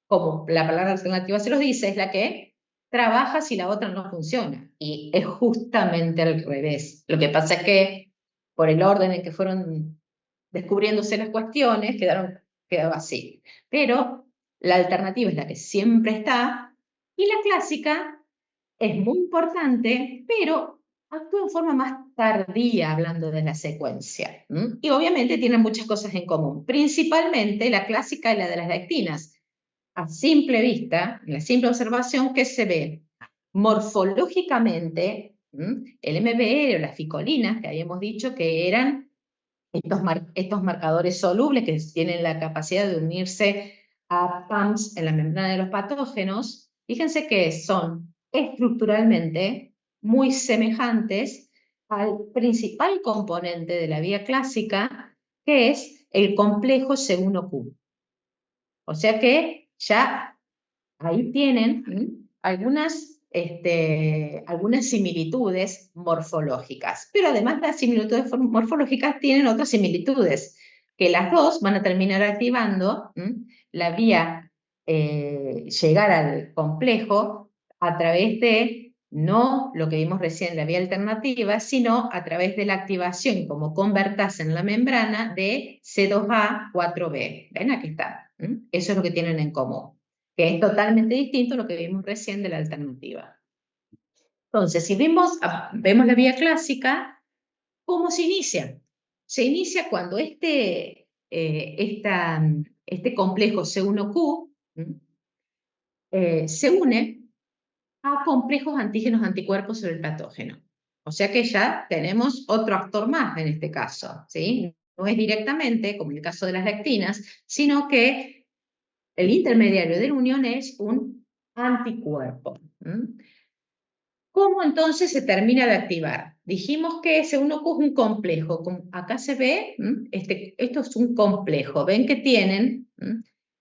como la palabra alternativa se los dice, es la que trabaja si la otra no funciona. Y es justamente al revés. Lo que pasa es que por el orden en que fueron descubriéndose las cuestiones, quedó así. Pero la alternativa es la que siempre está, y la clásica es muy importante, pero actúa en forma más tardía, hablando de la secuencia. Y obviamente tienen muchas cosas en común, principalmente la clásica y la de las lectinas. A simple vista, en la simple observación, ¿qué se ve? Morfológicamente, el MBR o las ficolinas, que habíamos dicho que eran estos marcadores solubles que tienen la capacidad de unirse a PAMs en la membrana de los patógenos, fíjense que son estructuralmente muy semejantes al principal componente de la vía clásica, que es el complejo C1Q. O sea que ya ahí tienen algunas similitudes morfológicas, pero además las similitudes morfológicas tienen otras similitudes, que las dos van a terminar activando la vía, llegar al complejo a través de, no lo que vimos recién, la vía alternativa, sino a través de la activación como convertasa en la membrana de C2A 4B. ¿Ven? Aquí está. Eso es lo que tienen en común, que es totalmente distinto a lo que vimos recién de la alternativa. Entonces, si vemos la vía clásica, ¿cómo se inicia? Se inicia cuando este complejo C1Q se une a complejos antígenos anticuerpos sobre el patógeno. O sea que ya tenemos otro actor más en este caso, ¿sí? No es directamente, como en el caso de las lectinas, sino que el intermediario de la unión es un anticuerpo. ¿Cómo entonces se termina de activar? Dijimos que C1Q es un complejo. Acá se ve, esto es un complejo. Ven que tienen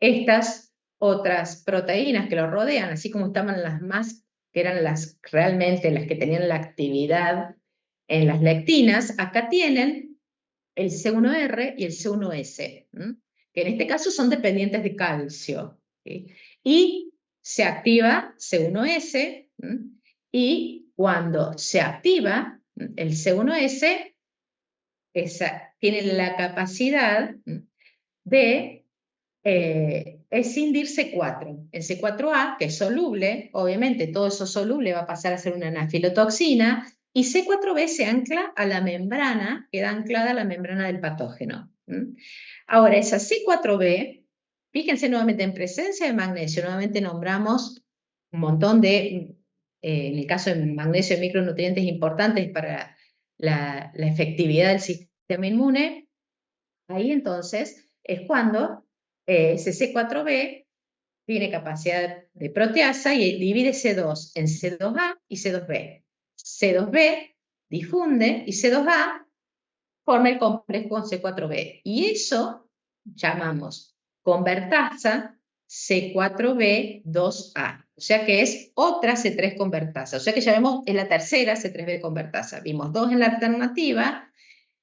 estas otras proteínas que lo rodean, así como estaban las más, que eran realmente las que tenían la actividad en las lectinas. Acá tienen el C1R y el C1S, que en este caso son dependientes de calcio. ¿Sí? Y se activa C1S, y cuando se activa el C1S, tiene la capacidad de escindir C4. El C4A, que es soluble, obviamente todo eso soluble va a pasar a ser una anafilotoxina, y C4B se ancla a la membrana, queda anclada a la membrana del patógeno. Ahora, esa C4B, fíjense nuevamente en presencia de magnesio, nuevamente nombramos un montón de, en el caso de magnesio, micronutrientes importantes para la efectividad del sistema inmune. Ahí entonces es cuando ese C4B tiene capacidad de proteasa y divide C2 en C2A y C2B. C2B difunde y C2A forma el complejo con C4B. Y eso llamamos convertasa C4B2A. O sea que es otra C3 convertasa. O sea que ya vemos, es la tercera C3B convertasa. Vimos dos en la alternativa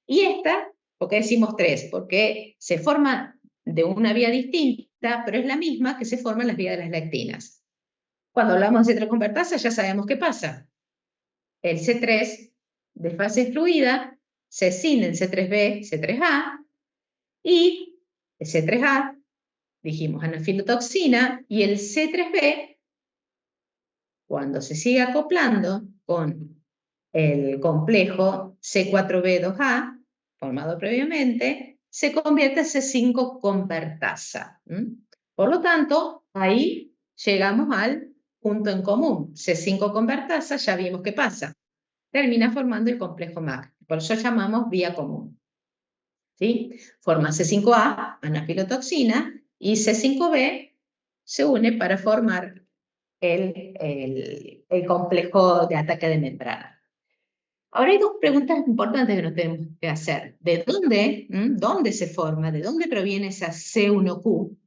y esta, ¿por qué decimos tres? Porque se forma de una vía distinta, pero es la misma que se forma en las vías de las lectinas. Cuando hablamos de C3 convertasa ya sabemos qué pasa. El C3 de fase fluida se escinde en C3B, C3A, y el C3A, dijimos anafilotoxina, y el C3B, cuando se sigue acoplando con el complejo C4B2A, formado previamente, se convierte en C5 convertasa. Por lo tanto, ahí llegamos al punto en común. C5 convertasa, ya vimos qué pasa. Termina formando el complejo MAC. Por eso llamamos vía común. ¿Sí? Forma C5A, anafilotoxina, y C5B se une para formar el complejo de ataque de membrana. Ahora hay dos preguntas importantes que nos tenemos que hacer. ¿De dónde, dónde se forma? ¿De dónde proviene esa C1Q?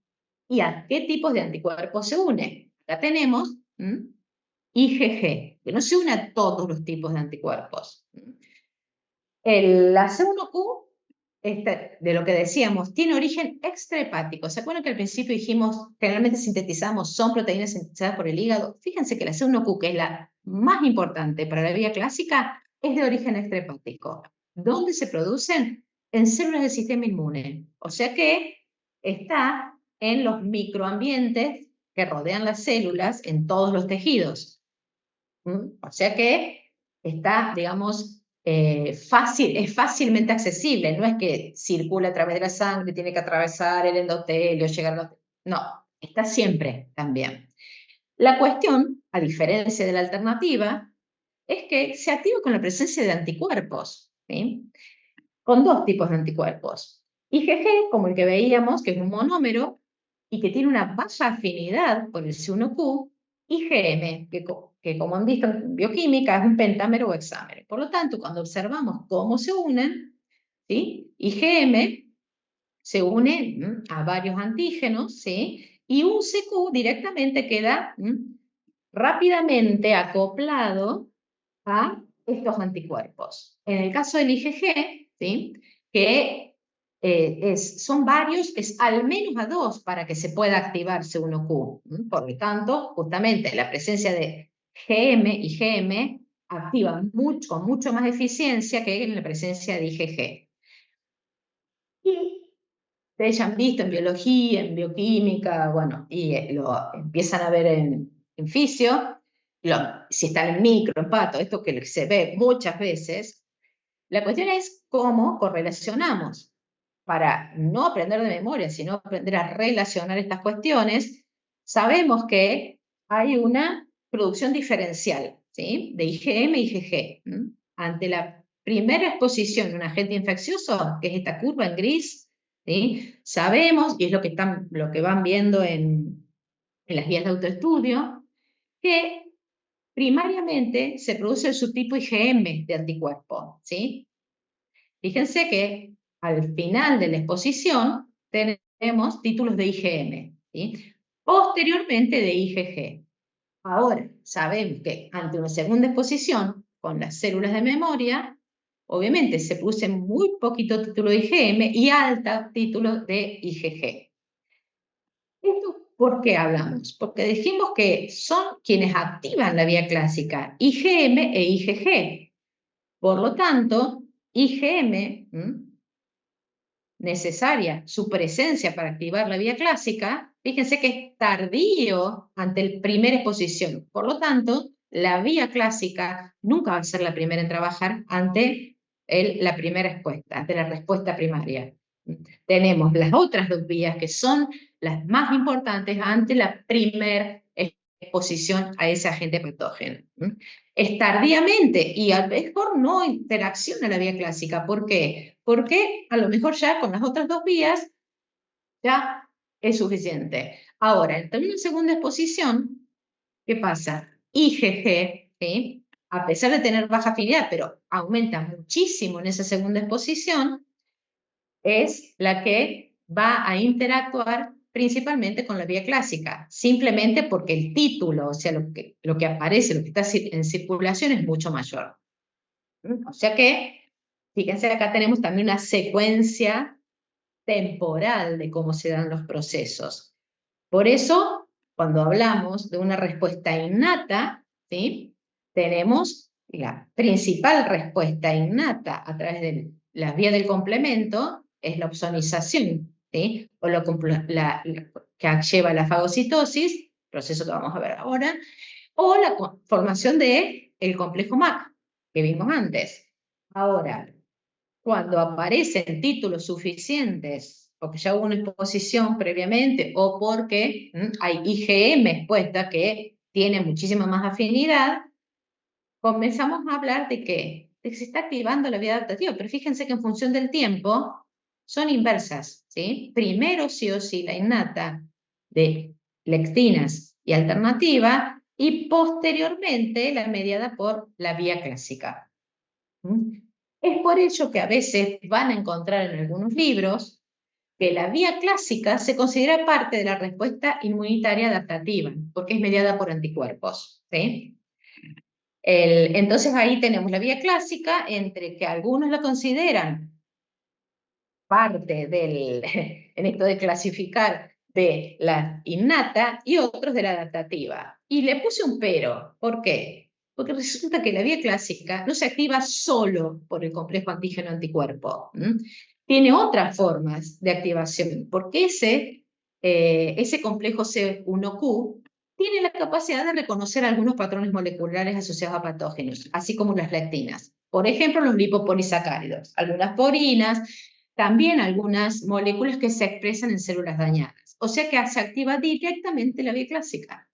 ¿Y a qué tipos de anticuerpos se une? Acá tenemos IgG, que no se une a todos los tipos de anticuerpos. La C1Q, de lo que decíamos, tiene origen extrahepático. ¿Se acuerdan que al principio dijimos, generalmente sintetizamos, son proteínas sintetizadas por el hígado? Fíjense que la C1Q, que es la más importante para la vía clásica, es de origen extrahepático. ¿Dónde se producen? En células del sistema inmune. O sea que está en los microambientes que rodean las células en todos los tejidos. O sea que está, digamos, es fácilmente accesible. No es que circula a través de la sangre, tiene que atravesar el endotelio, llegar a... No, está siempre también. La cuestión, a diferencia de la alternativa, es que se activa con la presencia de anticuerpos, ¿sí? Con dos tipos de anticuerpos. IgG, como el que veíamos, que es un monómero y que tiene una baja afinidad por el C1Q, IgM, que como han visto en bioquímica es un pentámero o hexámero. Por lo tanto, cuando observamos cómo se unen, ¿sí? IgM se une a varios antígenos, ¿sí? Y un CQ directamente queda rápidamente acoplado a estos anticuerpos. En el caso del IgG, ¿sí? Que son varios, es al menos a dos para que se pueda activar C1Q. Por lo tanto, justamente la presencia de GM y GM activa con mucho más eficiencia que en la presencia de IgG. Y ustedes ya han visto en biología, en bioquímica, bueno, y lo empiezan a ver en fisio, si está en micro, en pato, esto que se ve muchas veces. La cuestión es cómo correlacionamos para no aprender de memoria, sino aprender a relacionar estas cuestiones. Sabemos que hay una producción diferencial, ¿sí? De IgM y IgG. Ante la primera exposición a un agente infeccioso, que es esta curva en gris, ¿sí? Sabemos, y es lo que van viendo en las guías de autoestudio, que primariamente se produce el subtipo IgM de anticuerpo, ¿sí? Fíjense que al final de la exposición tenemos títulos de IgM, ¿sí? Posteriormente de IgG. Ahora, sabemos que ante una segunda exposición con las células de memoria, obviamente se produce muy poquito título de IgM y alta título de IgG. ¿Esto por qué hablamos? Porque dijimos que son quienes activan la vía clásica, IgM e IgG. Por lo tanto, IgM necesaria su presencia para activar la vía clásica, fíjense que es tardío ante la primera exposición. Por lo tanto, la vía clásica nunca va a ser la primera en trabajar ante la primera respuesta, ante la respuesta primaria. Tenemos las otras dos vías que son las más importantes ante la primera exposición a ese agente patógeno. Es tardíamente y a lo mejor no interacciona la vía clásica. ¿Por qué? Porque a lo mejor ya con las otras dos vías ya es suficiente. Ahora, en una segunda exposición, ¿qué pasa? IgG, ¿sí? A pesar de tener baja afinidad, pero aumenta muchísimo en esa segunda exposición, es la que va a interactuar principalmente con la vía clásica, simplemente porque el título, o sea, lo que aparece, lo que está en circulación es mucho mayor. O sea que, fíjense, acá tenemos también una secuencia temporal de cómo se dan los procesos. Por eso, cuando hablamos de una respuesta innata, ¿sí? Tenemos la principal respuesta innata a través de las vías del complemento, es la opsonización, ¿sí? O que lleva a la fagocitosis, proceso que vamos a ver ahora, o la formación del complejo MAC, que vimos antes. Ahora, cuando aparecen títulos suficientes, porque ya hubo una exposición previamente, o porque hay IgM expuesta que tiene muchísima más afinidad, comenzamos a hablar de que se está activando la vía adaptativa, pero fíjense que en función del tiempo son inversas, ¿sí? Primero sí o sí la innata de lectinas y alternativa, y posteriormente la mediada por la vía clásica. Es por ello que a veces van a encontrar en algunos libros que la vía clásica se considera parte de la respuesta inmunitaria adaptativa, porque es mediada por anticuerpos, ¿sí? Entonces ahí tenemos la vía clásica entre que algunos la consideran parte del, en esto de clasificar, de la innata y otros de la adaptativa. Y le puse un pero. ¿Por qué? Porque resulta que la vía clásica no se activa solo por el complejo antígeno-anticuerpo. Tiene otras formas de activación, porque ese complejo C1Q tiene la capacidad de reconocer algunos patrones moleculares asociados a patógenos, así como las lectinas. Por ejemplo, los lipopolisacáridos, algunas porinas, también algunas moléculas que se expresan en células dañadas. O sea que se activa directamente la vía clásica.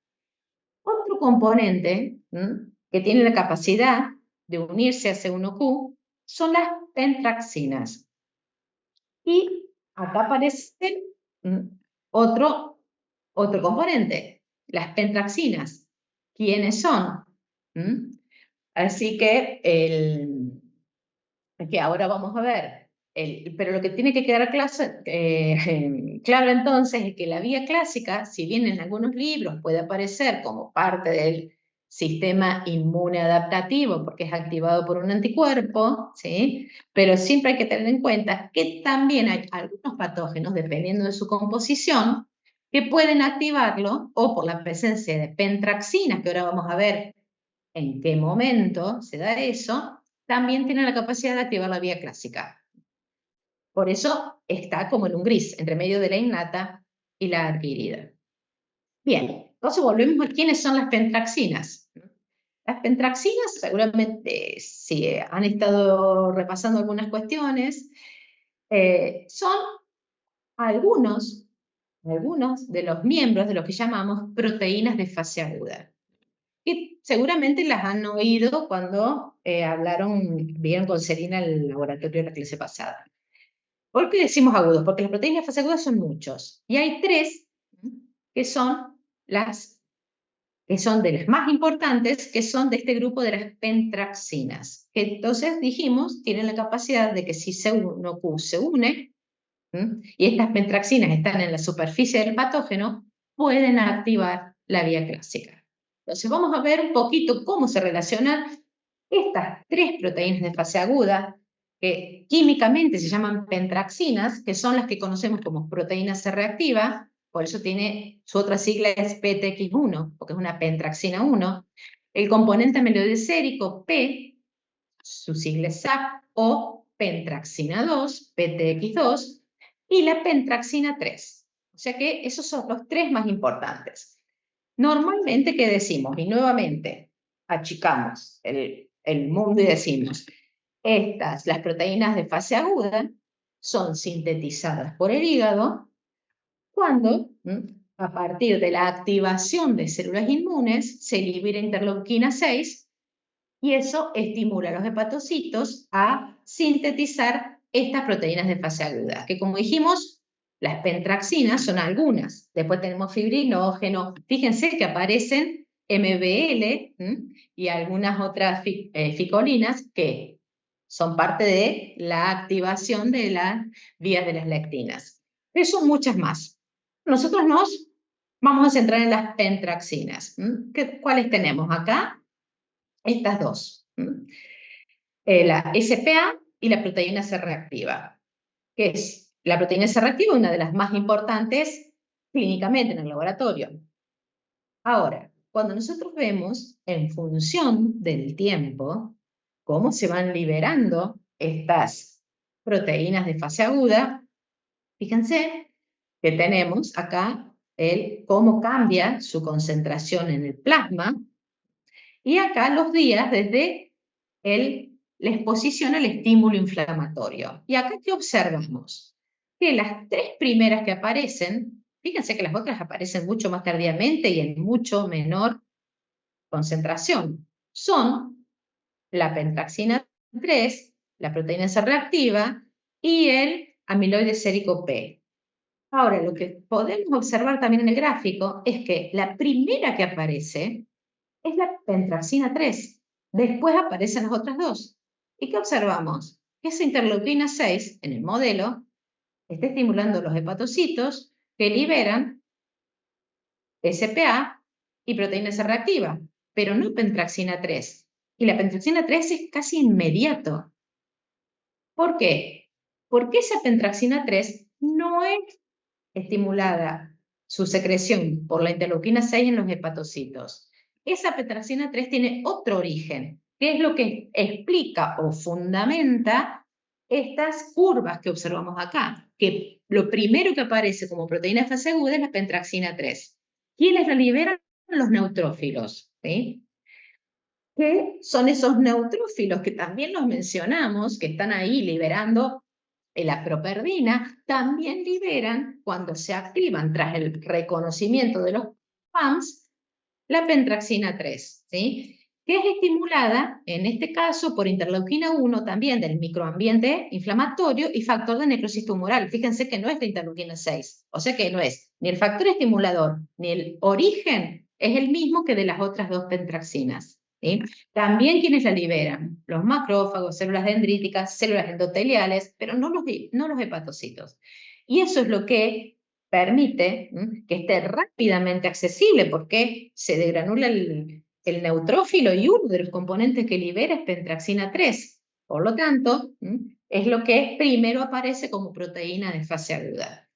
Otro componente que tiene la capacidad de unirse a C1Q son las pentraxinas. Y acá aparece otro componente, las pentraxinas. ¿Quiénes son? Así que ahora vamos a ver. Pero lo que tiene que quedar claro entonces es que la vía clásica, si bien en algunos libros puede aparecer como parte del sistema inmune adaptativo porque es activado por un anticuerpo, ¿sí? Pero siempre hay que tener en cuenta que también hay algunos patógenos, dependiendo de su composición, que pueden activarlo o por la presencia de pentraxinas, que ahora vamos a ver en qué momento se da eso, también tiene la capacidad de activar la vía clásica. Por eso está como en un gris, entre medio de la innata y la adquirida. Bien, entonces volvemos a quiénes son las pentraxinas. Las pentraxinas, seguramente, si han estado repasando algunas cuestiones, son algunos de los miembros de lo que llamamos proteínas de fase aguda. Y seguramente las han oído cuando vieron con Serena el laboratorio de la clase pasada. ¿Por qué decimos agudos? Porque las proteínas de fase aguda son muchos. Y hay tres que son de las más importantes, que son de este grupo de las pentraxinas. Que entonces dijimos, tienen la capacidad de que si C1Q se une, y estas pentraxinas están en la superficie del patógeno, pueden activar la vía clásica. Entonces vamos a ver un poquito cómo se relacionan estas tres proteínas de fase aguda, que químicamente se llaman pentraxinas, que son las que conocemos como proteína C reactiva, por eso su otra sigla es PTX1, porque es una pentraxina 1. El componente amiloidesérico P, su sigla es SAP, o pentraxina 2, PTX2, y la pentraxina 3. O sea que esos son los tres más importantes. Normalmente, ¿qué decimos? Y nuevamente, achicamos el mundo y decimos, las proteínas de fase aguda, son sintetizadas por el hígado cuando, a partir de la activación de células inmunes, se libera interleuquina 6 y eso estimula a los hepatocitos a sintetizar estas proteínas de fase aguda, que como dijimos, las pentraxinas son algunas. Después tenemos fibrinógeno. Fíjense que aparecen MBL y algunas otras ficolinas que son parte de la activación de las vías de las lectinas. Pero son muchas más. Nosotros nos vamos a centrar en las pentraxinas. ¿Cuáles tenemos acá? Estas dos. La SPA y la proteína C reactiva, que es la proteína C reactiva, una de las más importantes clínicamente en el laboratorio. Ahora, cuando nosotros vemos en función del tiempo cómo se van liberando estas proteínas de fase aguda, fíjense que tenemos acá cómo cambia su concentración en el plasma y acá los días desde la exposición al estímulo inflamatorio. Y acá, ¿qué observamos? Que las tres primeras que aparecen, fíjense que las otras aparecen mucho más tardíamente y en mucho menor concentración, son la pentraxina 3, la proteína C reactiva y el amiloide sérico P. Ahora, lo que podemos observar también en el gráfico es que la primera que aparece es la pentraxina 3. Después aparecen las otras dos. ¿Y qué observamos? Que esa interleuquina 6 en el modelo está estimulando los hepatocitos que liberan SPA y proteína C reactiva, pero no pentraxina 3. Y la pentraxina 3 es casi inmediato. ¿Por qué? Porque esa pentraxina 3 no es estimulada su secreción por la interleuquina 6 en los hepatocitos. Esa pentraxina 3 tiene otro origen, que es lo que explica o fundamenta estas curvas que observamos acá, que lo primero que aparece como proteína de fase aguda es la pentraxina 3. ¿Quiénes la liberan? Los neutrófilos, ¿sí? Que son esos neutrófilos que también los mencionamos, que están ahí liberando la properdina, también liberan, cuando se activan tras el reconocimiento de los PAMs, la pentraxina 3, ¿sí? Que es estimulada, en este caso, por interleuquina 1 también del microambiente inflamatorio y factor de necrosis tumoral. Fíjense que no es la interleuquina 6, o sea que no es ni el factor estimulador ni el origen, es el mismo que de las otras dos pentraxinas. ¿Sí? También quienes la liberan, los macrófagos, células dendríticas, células endoteliales, pero no los hepatocitos. Y eso es lo que permite que esté rápidamente accesible, porque se degranula el neutrófilo y uno de los componentes que libera es pentraxina 3. Por lo tanto, es lo que primero aparece como proteína de fase aguda.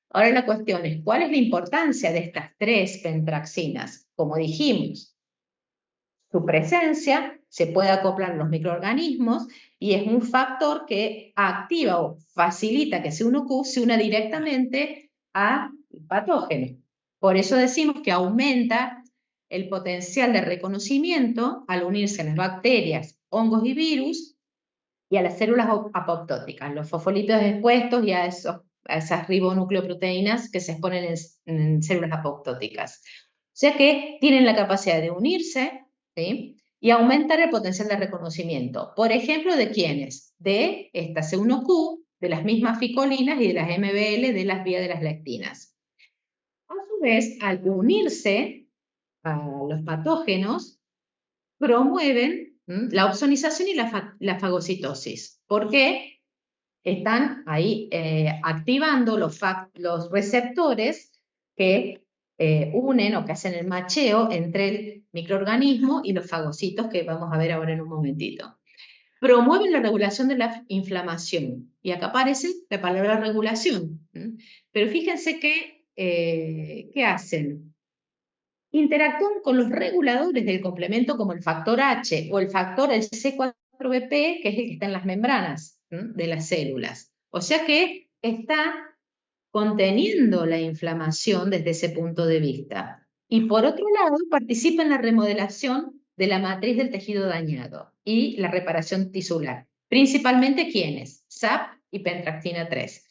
Ahora la cuestión es, ¿cuál es la importancia de estas tres pentraxinas? Como dijimos, su presencia se puede acoplar en los microorganismos y es un factor que activa o facilita que C1Q se una directamente al patógeno. Por eso decimos que aumenta el potencial de reconocimiento al unirse a las bacterias, hongos y virus y a las células apoptóticas, los fosfolípidos expuestos y a esas ribonucleoproteínas que se exponen en células apoptóticas. O sea que tienen la capacidad de unirse, ¿sí? Y aumentar el potencial de reconocimiento. Por ejemplo, ¿de quiénes? De esta C1Q, de las mismas ficolinas y de las MBL de las vías de las lectinas. A su vez, al unirse a los patógenos, promueven la opsonización y la fagocitosis. ¿Por qué? Están ahí activando los receptores que unen o que hacen el macheo entre el microorganismo y los fagocitos que vamos a ver ahora en un momentito. Promueven la regulación de la inflamación. Y acá aparece la palabra regulación. Pero fíjense que, ¿qué hacen? Interactúan con los reguladores del complemento como el factor H o el factor C4BP, que es el que está en las membranas de las células. O sea que está conteniendo la inflamación desde ese punto de vista. Y por otro lado, participa en la remodelación de la matriz del tejido dañado y la reparación tisular. Principalmente, ¿quiénes? SAP y pentractina 3.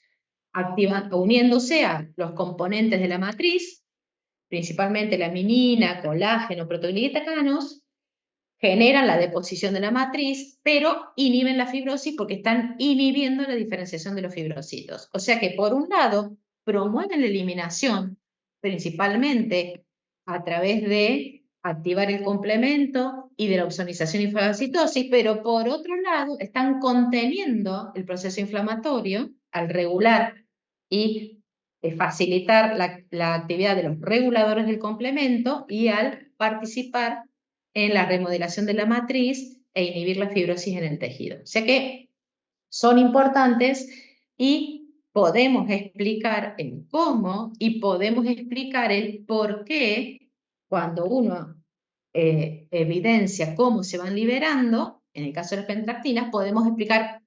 Uniéndose a los componentes de la matriz, principalmente la minina, colágeno, proteoglicanos, generan la deposición de la matriz, pero inhiben la fibrosis porque están inhibiendo la diferenciación de los fibrocitos. O sea que, por un lado, promueven la eliminación, principalmente a través de activar el complemento y de la opsonización y fagocitosis, pero por otro lado, están conteniendo el proceso inflamatorio al regular y facilitar la actividad de los reguladores del complemento y al participar en la remodelación de la matriz e inhibir la fibrosis en el tejido. O sea que son importantes y podemos explicar el cómo y podemos explicar el por qué cuando uno evidencia cómo se van liberando, en el caso de las pentractinas, podemos explicar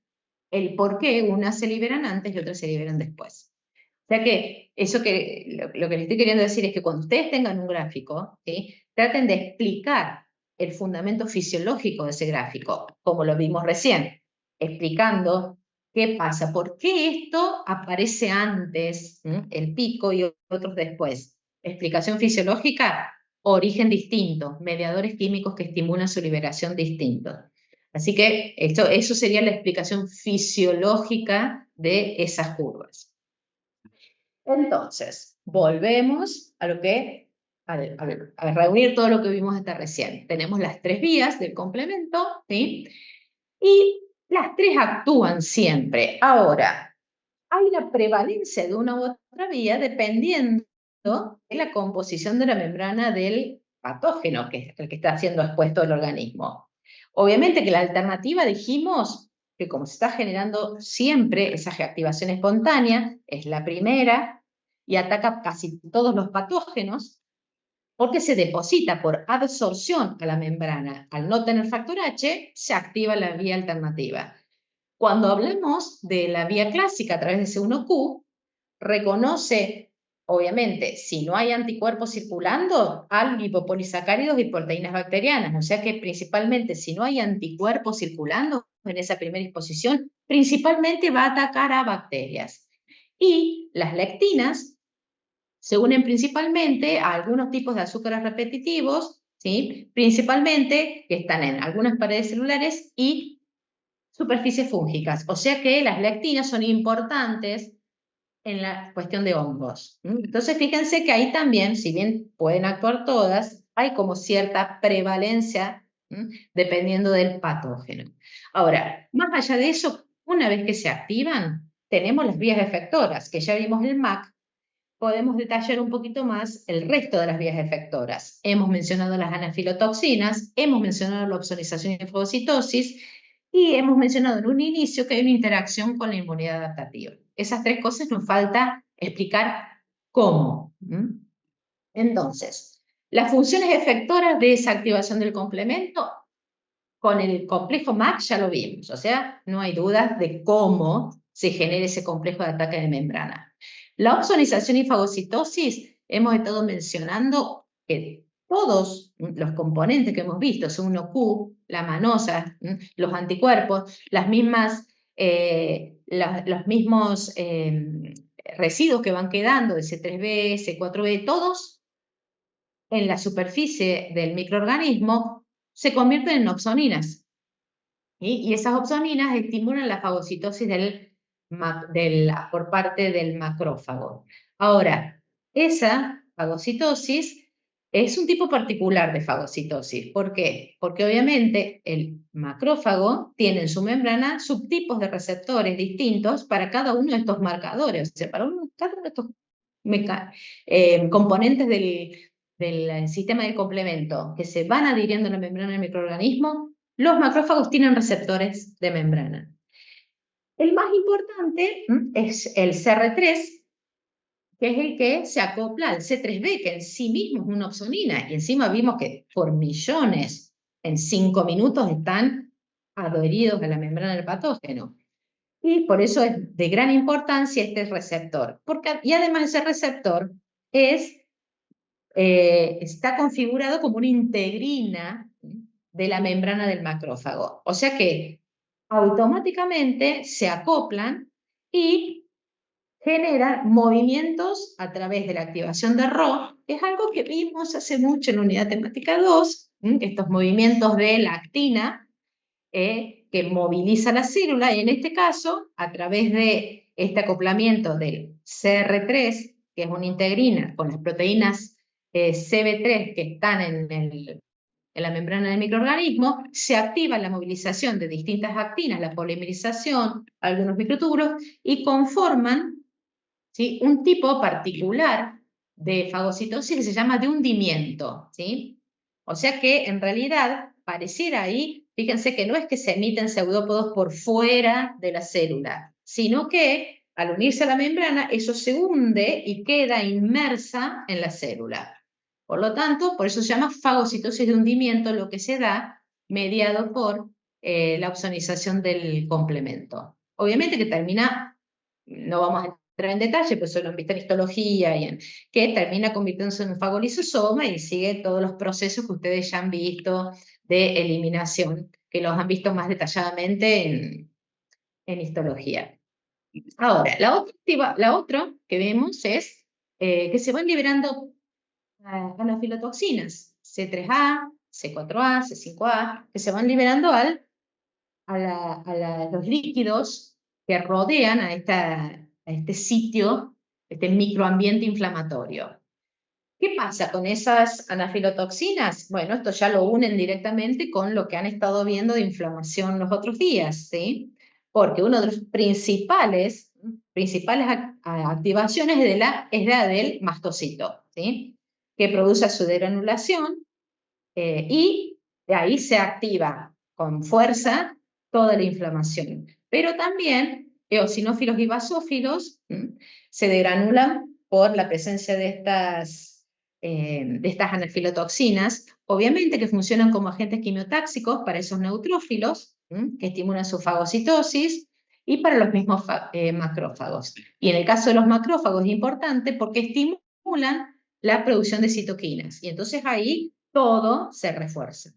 el por qué unas se liberan antes y otras se liberan después. O sea que eso lo que les estoy queriendo decir es que cuando ustedes tengan un gráfico, ¿sí?, traten de explicar el fundamento fisiológico de ese gráfico, como lo vimos recién, explicando qué pasa, por qué esto aparece antes, el pico, y otros después. Explicación fisiológica, origen distinto, mediadores químicos que estimulan su liberación distintos. Así que eso sería la explicación fisiológica de esas curvas. Entonces, volvemos a reunir todo lo que vimos hasta recién. Tenemos las tres vías del complemento, ¿sí? Y las tres actúan siempre. Ahora, hay una prevalencia de una u otra vía dependiendo de la composición de la membrana del patógeno, que es el que está siendo expuesto al organismo. Obviamente que la alternativa, dijimos, que como se está generando siempre esa reactivación espontánea, es la primera y ataca casi todos los patógenos, porque se deposita por absorción a la membrana. Al no tener factor H, se activa la vía alternativa. Cuando hablamos de la vía clásica a través de C1Q, reconoce, obviamente, si no hay anticuerpos circulando, a lipopolisacáridos y proteínas bacterianas. O sea que principalmente, si no hay anticuerpos circulando en esa primera exposición, principalmente va a atacar a bacterias. Y las lectinas se unen principalmente a algunos tipos de azúcares repetitivos, ¿sí?, principalmente que están en algunas paredes celulares y superficies fúngicas. O sea que las lectinas son importantes en la cuestión de hongos. Entonces, fíjense que ahí también, si bien pueden actuar todas, hay como cierta prevalencia dependiendo del patógeno. Ahora, más allá de eso, una vez que se activan, tenemos las vías efectoras, que ya vimos el MAC. Podemos detallar un poquito más el resto de las vías efectoras. Hemos mencionado las anafilotoxinas, hemos mencionado la opsonización y fagocitosis, y hemos mencionado en un inicio que hay una interacción con la inmunidad adaptativa. Esas tres cosas nos falta explicar cómo. Entonces, las funciones efectoras de esa activación del complemento, con el complejo MAC ya lo vimos, o sea, no hay dudas de cómo se genera ese complejo de ataque de membrana. La opsonización y fagocitosis, hemos estado mencionando que todos los componentes que hemos visto, C1Q, la manosa, los anticuerpos, los mismos residuos que van quedando de C3b, C4b, todos en la superficie del microorganismo se convierten en opsoninas. Y esas opsoninas estimulan la fagocitosis por parte del macrófago. Ahora, esa fagocitosis es un tipo particular de fagocitosis. ¿Por qué? Porque obviamente el macrófago tiene en su membrana subtipos de receptores distintos para cada uno de estos marcadores. O sea, para cada uno de estos componentes del sistema del complemento que se van adhiriendo a la membrana del microorganismo, los macrófagos tienen receptores de membrana. El más importante es el CR3, que es el que se acopla al C3b, que en sí mismo es una opsonina, y encima vimos que por millones, en 5 minutos, están adheridos a la membrana del patógeno. Y por eso es de gran importancia este receptor. Y además ese receptor está configurado como una integrina de la membrana del macrófago. O sea que automáticamente se acoplan y generan movimientos a través de la activación de Rho, que es algo que vimos hace mucho en la unidad temática 2, estos movimientos de la actina, que moviliza la célula, y en este caso, a través de este acoplamiento del CR3, que es una integrina, con las proteínas CB3 que están en la membrana del microorganismo, se activa la movilización de distintas actinas, la polimerización, algunos microtúbulos, y conforman, ¿sí?, un tipo particular de fagocitosis que se llama de hundimiento, ¿sí? O sea que en realidad pareciera ahí, fíjense que no es que se emiten pseudópodos por fuera de la célula, sino que al unirse a la membrana eso se hunde y queda inmersa en la célula. Por lo tanto, por eso se llama fagocitosis de hundimiento, lo que se da mediado por la opsonización del complemento. Obviamente que termina, no vamos a entrar en detalle, pues eso lo han visto en histología, que termina convirtiéndose en un fagolisosoma y sigue todos los procesos que ustedes ya han visto de eliminación, que los han visto más detalladamente en histología. Ahora, la otra que vemos es que se van liberando anafilotoxinas, C3A, C4A, C5A, que se van liberando a los líquidos que rodean a este sitio, este microambiente inflamatorio. ¿Qué pasa con esas anafilotoxinas? Bueno, esto ya lo unen directamente con lo que han estado viendo de inflamación los otros días, ¿sí? Porque uno de los principales activaciones es la del mastocito, ¿sí?, que produce su degranulación y de ahí se activa con fuerza toda la inflamación. Pero también eosinófilos y basófilos se degranulan por la presencia de estas anafilotoxinas, obviamente que funcionan como agentes quimiotáxicos para esos neutrófilos, que estimulan su fagocitosis, y para los mismos macrófagos. Y en el caso de los macrófagos es importante porque estimulan la producción de citoquinas, y entonces ahí todo se refuerza.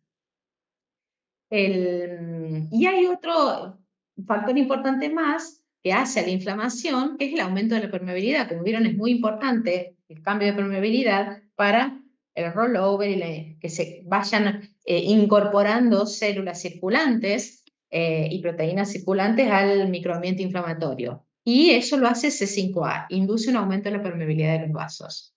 Y hay otro factor importante más que hace a la inflamación, que es el aumento de la permeabilidad. Como vieron, es muy importante el cambio de permeabilidad para el rollover y que se vayan incorporando células circulantes y proteínas circulantes al microambiente inflamatorio. Y eso lo hace C5A, induce un aumento de la permeabilidad de los vasos.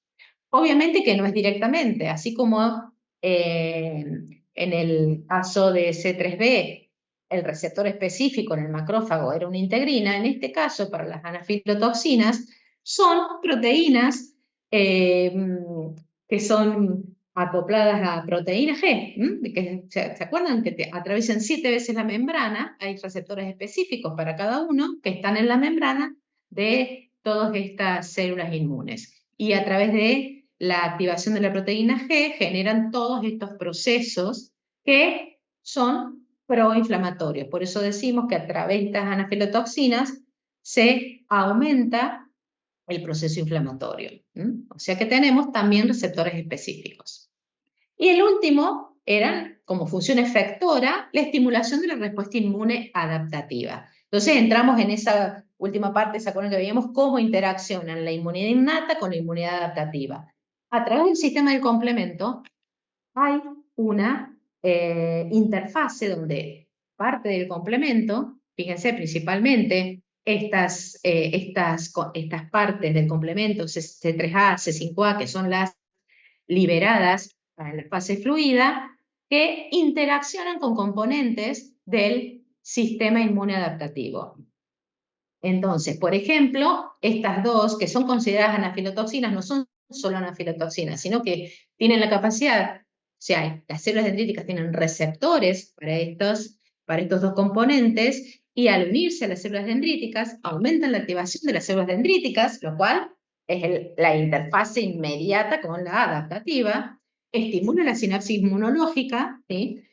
Obviamente que no es directamente, así como en el caso de C3b, el receptor específico en el macrófago era una integrina, en este caso para las anafilotoxinas son proteínas que son acopladas a proteína G, que, ¿se acuerdan? Que atraviesan 7 veces la membrana, hay receptores específicos para cada uno que están en la membrana de todas estas células inmunes. Y a través de la activación de la proteína G generan todos estos procesos que son proinflamatorios. Por eso decimos que a través de estas anafilotoxinas se aumenta el proceso inflamatorio. O sea que tenemos también receptores específicos. Y el último era, como función efectora, la estimulación de la respuesta inmune adaptativa. Entonces entramos en esa última parte, ¿se acuerdan que veíamos cómo interaccionan la inmunidad innata con la inmunidad adaptativa? A través del sistema del complemento hay una interfase donde parte del complemento, fíjense principalmente estas partes del complemento C3A, C5A, que son las liberadas para la fase fluida, que interaccionan con componentes del sistema inmune adaptativo. Entonces, por ejemplo, estas dos, que son consideradas anafilotoxinas, no son solo anafilotoxinas, sino que tienen la capacidad, o sea, las células dendríticas tienen receptores para estos dos componentes, y al unirse a las células dendríticas, aumentan la activación de las células dendríticas, lo cual es la interfase inmediata con la adaptativa, estimula la sinapsis inmunológica, ¿sí?,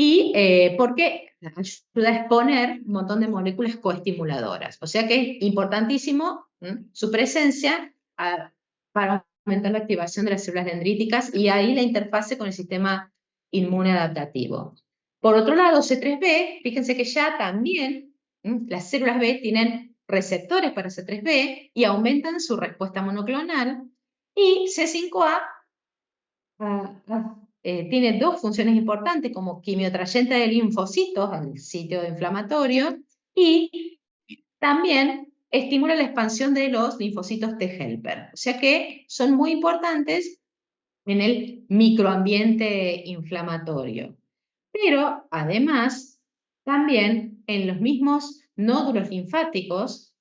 y porque ayuda a exponer un montón de moléculas coestimuladoras. O sea que es importantísimo su presencia para aumentar la activación de las células dendríticas y ahí la interfase con el sistema inmune adaptativo. Por otro lado, C3b, fíjense que ya también las células B tienen receptores para C3b y aumentan su respuesta monoclonal, y C5a tiene dos funciones importantes como quimiotrayente de linfocitos al sitio inflamatorio y también estimula la expansión de los linfocitos T helper. O sea que son muy importantes en el microambiente inflamatorio. Pero además, también en los mismos nódulos linfáticos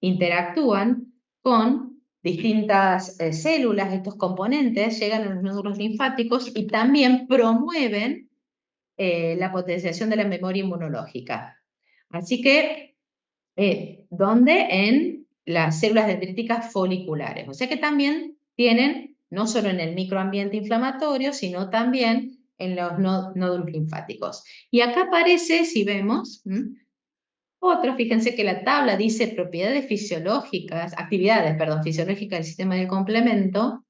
interactúan con distintas células. Estos componentes llegan a los nódulos linfáticos y también promueven la potenciación de la memoria inmunológica. Así que, ¿dónde? En las células dendríticas foliculares. O sea que también tienen, no solo en el microambiente inflamatorio, sino también en los nódulos linfáticos. Y acá aparece, si vemos, otro, fíjense que la tabla dice propiedades fisiológicas, actividades, perdón, fisiológicas del sistema del complemento,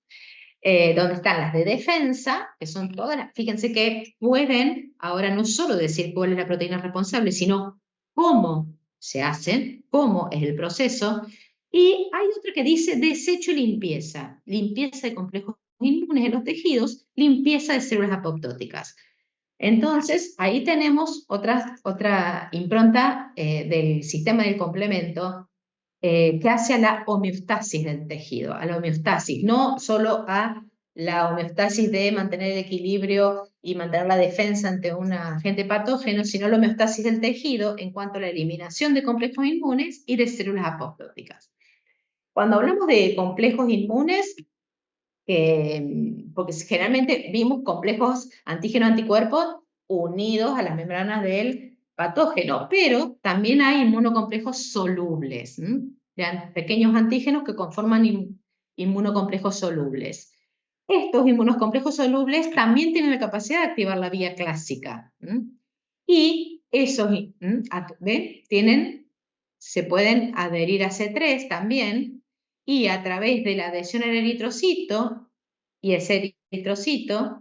donde están las de defensa, que son todas las, fíjense que pueden ahora no solo decir cuál es la proteína responsable, sino cómo se hacen, cómo es el proceso, y hay otra que dice desecho y limpieza de complejos inmunes en los tejidos, limpieza de células apoptóticas. Entonces, ahí tenemos otra impronta del sistema del complemento que hace a la homeostasis del tejido, a la homeostasis, no solo a la homeostasis de mantener el equilibrio y mantener la defensa ante un agente patógeno, sino la homeostasis del tejido en cuanto a la eliminación de complejos inmunes y de células apoptóticas. Cuando hablamos de complejos inmunes, porque generalmente vimos complejos antígeno-anticuerpos unidos a las membranas del patógeno, pero también hay inmunocomplejos solubles, pequeños antígenos que conforman inmunocomplejos solubles. Estos inmunocomplejos solubles también tienen la capacidad de activar la vía clásica. Y esos, ¿ven? Se pueden adherir a C3 también, y a través de la adhesión al eritrocito, y ese eritrocito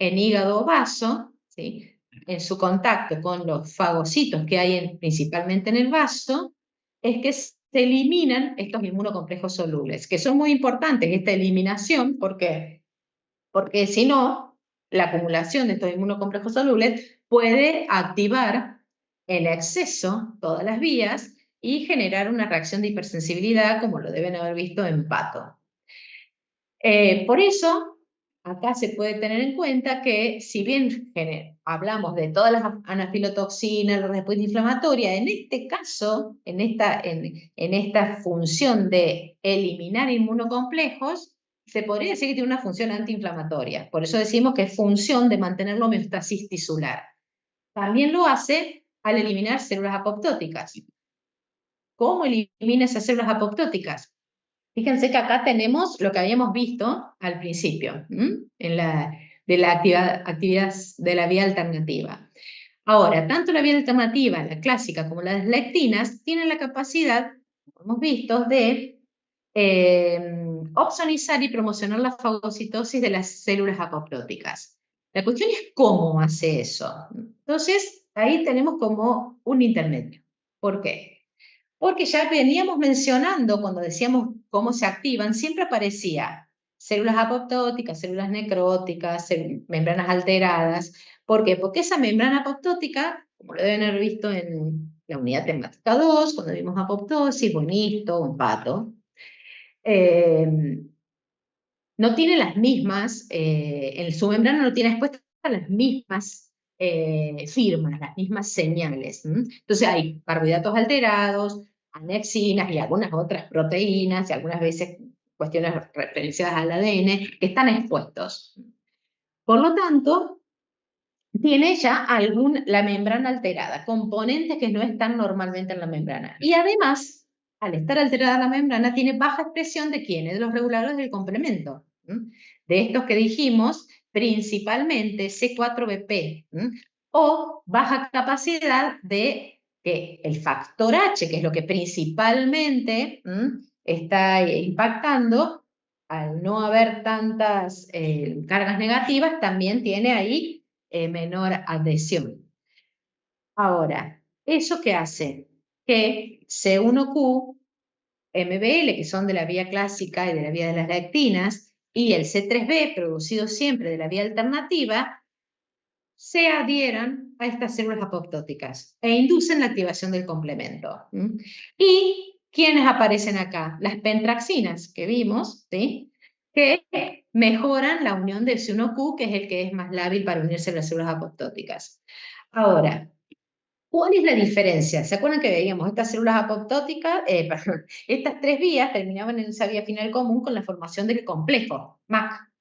en hígado o vaso, ¿sí?, en su contacto con los fagocitos que hay principalmente en el vaso, es que se eliminan estos inmunocomplejos solubles, que son muy importantes esta eliminación, porque si no, la acumulación de estos inmunocomplejos solubles puede activar en exceso todas las vías y generar una reacción de hipersensibilidad, como lo deben haber visto en pato. Por eso, acá se puede tener en cuenta que, si bien hablamos de todas las anafilotoxinas, la respuesta inflamatoria, en este caso, en esta función de eliminar inmunocomplejos, se podría decir que tiene una función antiinflamatoria. Por eso decimos que es función de mantener la homeostasis tisular. También lo hace al eliminar células apoptóticas. ¿Cómo elimina esas células apoptóticas? Fíjense que acá tenemos lo que habíamos visto al principio, de la actividad de la vía alternativa. Ahora, tanto la vía alternativa, la clásica, como las lectinas, tienen la capacidad, como hemos visto, de opsonizar y promocionar la fagocitosis de las células apoptóticas. La cuestión es cómo hace eso. Entonces, ahí tenemos como un intermedio. ¿Por qué? Porque ya veníamos mencionando, cuando decíamos cómo se activan, siempre aparecía células apoptóticas, células necróticas, membranas alteradas. ¿Por qué? Porque esa membrana apoptótica, como lo deben haber visto en la unidad temática 2, cuando vimos apoptosis, bonito, un pato, no tiene las mismas, en su membrana no tiene expuestas las mismas firmas, las mismas señales. Entonces hay carbohidratos alterados, anexinas y algunas otras proteínas, y algunas veces cuestiones referenciadas al ADN, que están expuestos. Por lo tanto, tiene ya la membrana alterada, componentes que no están normalmente en la membrana. Y además, al estar alterada la membrana, tiene baja expresión de ¿quiénes? De los reguladores del complemento. De estos que dijimos, principalmente C4BP. o baja capacidad de que el factor H, que es lo que principalmente está impactando, al no haber tantas cargas negativas, también tiene ahí menor adhesión. Ahora, ¿eso qué hace? Que C1Q, MBL, que son de la vía clásica y de la vía de las lectinas, y el C3B, producido siempre de la vía alternativa, se adhieran a estas células apoptóticas e inducen la activación del complemento. ¿Y quiénes aparecen acá? Las pentraxinas que vimos, ¿sí? Que mejoran la unión del C1Q, que es el que es más lábil para unirse a las células apoptóticas. Ahora, ¿cuál es la diferencia? ¿Se acuerdan que veíamos estas células apoptóticas? Perdón, estas tres vías terminaban en esa vía final común con la formación del complejo, MAC.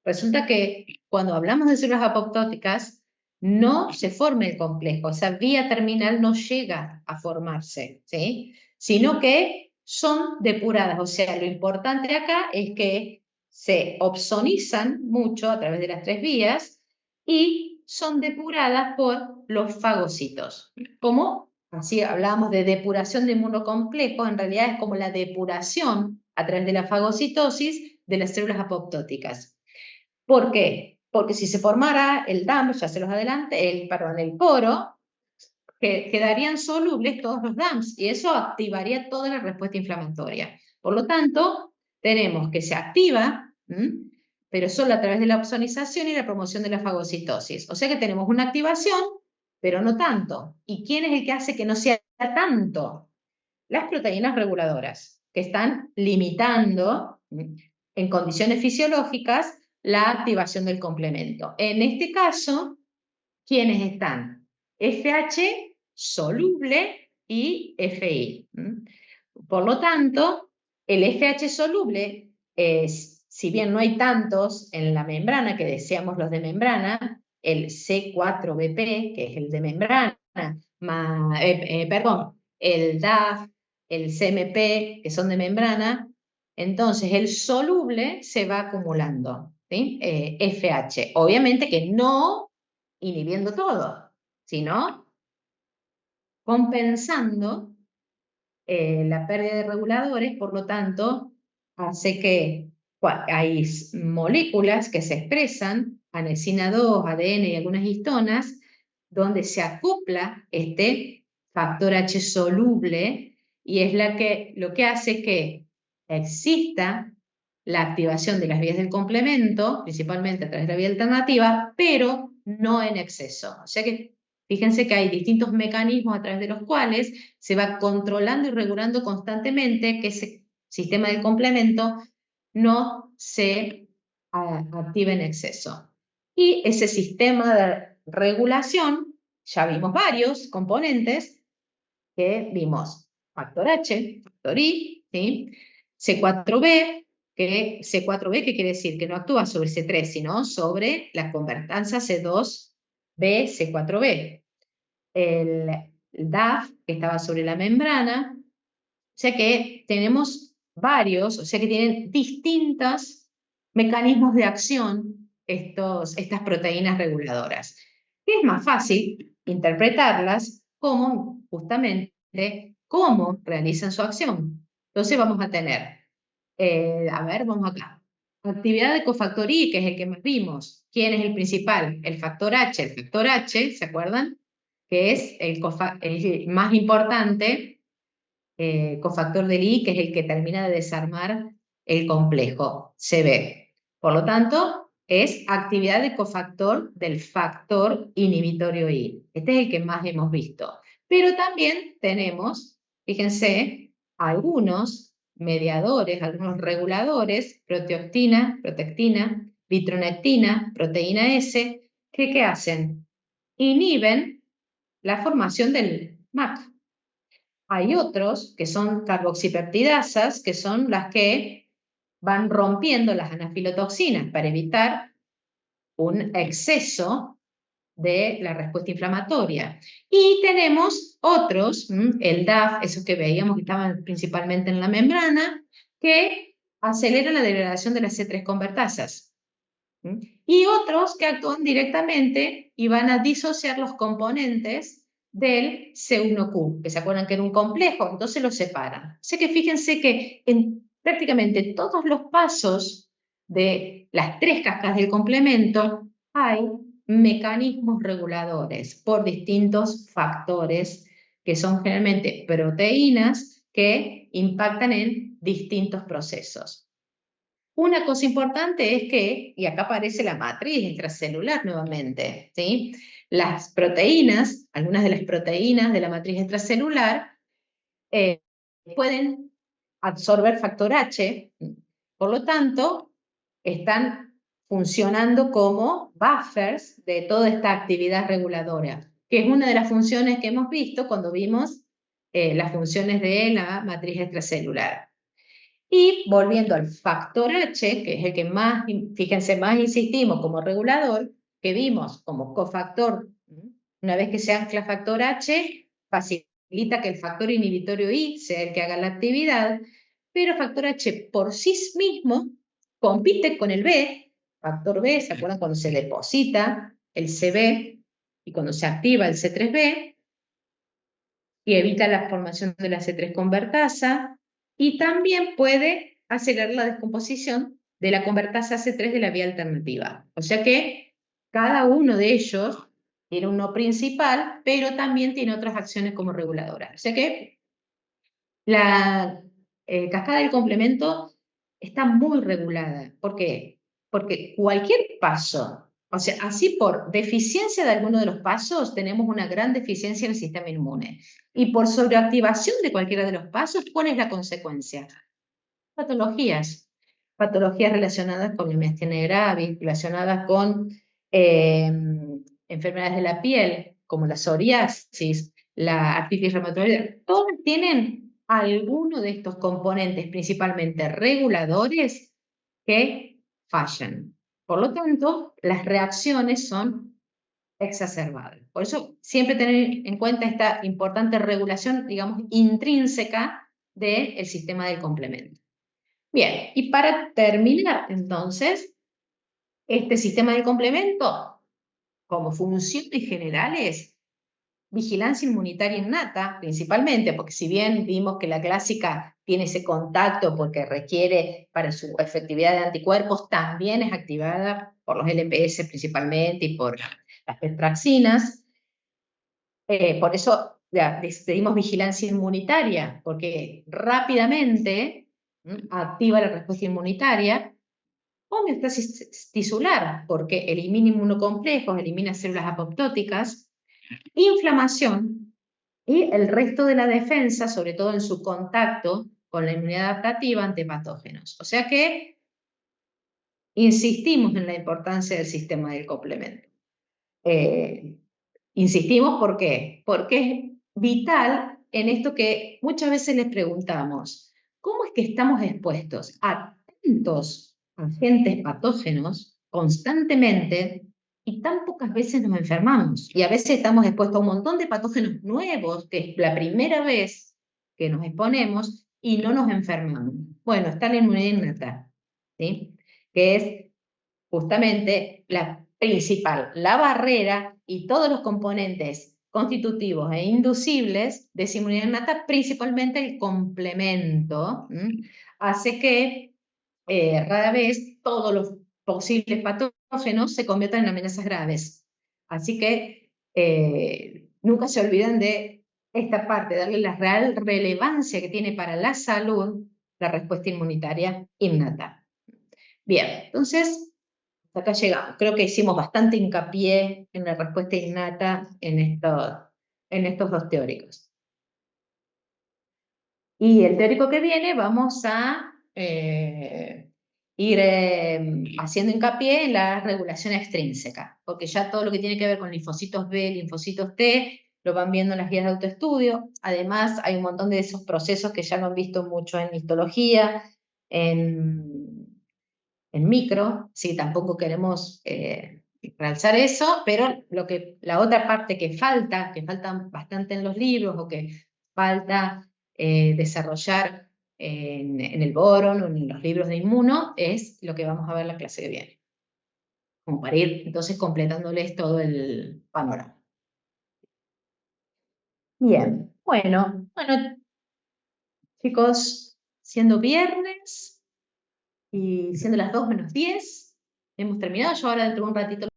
Resulta que cuando hablamos de células apoptóticas, no se forma el complejo, esa vía terminal no llega a formarse, ¿sí? Sino que son depuradas, o sea, lo importante acá es que se opsonizan mucho a través de las tres vías y son depuradas por los fagocitos. Como así hablábamos de depuración de inmunocomplejo, en realidad es como la depuración a través de la fagocitosis de las células apoptóticas. ¿Por qué? Porque si se formara el DAMP, ya se los adelante, el poro, quedarían solubles todos los DAMPs y eso activaría toda la respuesta inflamatoria. Por lo tanto, tenemos que se activa, pero solo a través de la opsonización y la promoción de la fagocitosis. O sea que tenemos una activación, pero no tanto. ¿Y quién es el que hace que no sea tanto? Las proteínas reguladoras, que están limitando en condiciones fisiológicas la activación del complemento. En este caso, ¿quiénes están? FH soluble y FI. Por lo tanto, el FH soluble, si bien no hay tantos en la membrana, que decíamos los de membrana, el C4BP, que es el de membrana, el DAF, el CMP, que son de membrana, entonces el soluble se va acumulando, ¿sí? FH. Obviamente que no inhibiendo todo, sino compensando la pérdida de reguladores, por lo tanto, hace que hay moléculas que se expresan, anesina 2, ADN y algunas histonas, donde se acopla este factor H soluble y es lo que hace que exista la activación de las vías del complemento, principalmente a través de la vía alternativa, pero no en exceso. O sea que fíjense que hay distintos mecanismos a través de los cuales se va controlando y regulando constantemente que ese sistema del complemento no se active en exceso. Y ese sistema de regulación, ya vimos varios componentes que vimos. Factor H, factor I, ¿sí? C4B, C4B, ¿qué quiere decir? Que no actúa sobre C3, sino sobre la convertanza C2B, C4B. El DAF, que estaba sobre la membrana, o sea que tenemos varios, o sea que tienen distintos mecanismos de acción estas proteínas reguladoras. Y es más fácil interpretarlas como justamente cómo realizan su acción. Entonces vamos a tener, vamos acá. Actividad de cofactor I, que es el que más vimos. ¿Quién es el principal? El factor H. El factor H, ¿se acuerdan? Que es el más importante cofactor del I, que es el que termina de desarmar el complejo, CB. Por lo tanto, es actividad de cofactor del factor inhibitorio I. Este es el que más hemos visto. Pero también tenemos, fíjense, algunos mediadores, algunos reguladores, proteoctina, protectina, vitronectina, proteína S, que ¿qué hacen? Inhiben la formación del MAC. Hay otros que son carboxipeptidasas, que son las que van rompiendo las anafilotoxinas para evitar un exceso de la respuesta inflamatoria. Y tenemos otros, el DAF, esos que veíamos que estaban principalmente en la membrana, que aceleran la degradación de las C3 convertasas. Y otros que actúan directamente y van a disociar los componentes del C1Q, que se acuerdan que era un complejo, entonces los separan. Así que fíjense que en prácticamente todos los pasos de las 3 cascadas del complemento hay mecanismos reguladores por distintos factores que son generalmente proteínas que impactan en distintos procesos. Una cosa importante es que, y acá aparece la matriz extracelular nuevamente, ¿sí? Las proteínas, algunas de las proteínas de la matriz extracelular pueden absorber factor H, por lo tanto, están funcionando como buffers de toda esta actividad reguladora, que es una de las funciones que hemos visto cuando vimos las funciones de la matriz extracelular. Y volviendo al factor H, que es el que más, fíjense, más insistimos como regulador, que vimos como cofactor, una vez que se ancla factor H, facilita que el factor inhibitorio I sea el que haga la actividad, pero factor H por sí mismo compite con el B, factor B, ¿se acuerdan cuando se deposita el CB y cuando se activa el C3B? Y evita la formación de la C3 convertasa, y también puede acelerar la descomposición de la convertasa C3 de la vía alternativa. O sea que cada uno de ellos tiene uno principal, pero también tiene otras acciones como reguladoras. O sea que la cascada del complemento está muy regulada. ¿Por qué? Porque cualquier paso, o sea, así por deficiencia de alguno de los pasos, tenemos una gran deficiencia en el sistema inmune. Y por sobreactivación de cualquiera de los pasos, ¿cuál es la consecuencia? Patologías. Patologías relacionadas con la miastenia gravis, relacionadas con enfermedades de la piel, como la psoriasis, la artritis reumatoide. Todas tienen alguno de estos componentes, principalmente reguladores, que fallan. Por lo tanto, las reacciones son exacerbadas. Por eso, siempre tener en cuenta esta importante regulación, digamos, intrínseca del sistema del complemento. Bien, y para terminar, entonces, este sistema del complemento, como funciones generales, vigilancia inmunitaria innata, principalmente, porque si bien vimos que la clásica tiene ese contacto porque requiere para su efectividad de anticuerpos, también es activada por los LPS principalmente y por las petraxinas. Por eso decidimos vigilancia inmunitaria, porque rápidamente activa la respuesta inmunitaria. Homeostasis tisular, porque elimina inmunocomplejos, elimina células apoptóticas. Inflamación y el resto de la defensa, sobre todo en su contacto con la inmunidad adaptativa ante patógenos. O sea que insistimos en la importancia del sistema del complemento. Insistimos, ¿por qué? Porque es vital en esto que muchas veces les preguntamos: ¿cómo es que estamos expuestos a tantos agentes patógenos constantemente y tan pocas veces nos enfermamos? Y a veces estamos expuestos a un montón de patógenos nuevos, que es la primera vez que nos exponemos y no nos enfermamos. Bueno, está la inmunidad innata, ¿sí? Que es justamente la principal, la barrera y todos los componentes constitutivos e inducibles de esa inmunidad innata, principalmente el complemento, hace que rara vez todos los posibles patógenos se conviertan en amenazas graves. Así que nunca se olviden de esta parte, darle la real relevancia que tiene para la salud la respuesta inmunitaria innata. Bien, entonces hasta acá llegamos. Creo que hicimos bastante hincapié en la respuesta innata en estos dos teóricos. Y el teórico que viene vamos a ir haciendo hincapié en la regulación extrínseca, porque ya todo lo que tiene que ver con linfocitos B, linfocitos T, lo van viendo en las guías de autoestudio. Además, hay un montón de esos procesos que ya lo han visto mucho en histología, en micro, sí, tampoco queremos realzar eso, pero la otra parte que falta bastante en los libros o que falta desarrollar en el Boron o en los libros de Inmuno es lo que vamos a ver la clase que viene. como para ir entonces completándoles todo el panorama. Bien, bueno, chicos, siendo viernes y siendo las 2 menos 10, hemos terminado. Yo ahora dentro de un ratito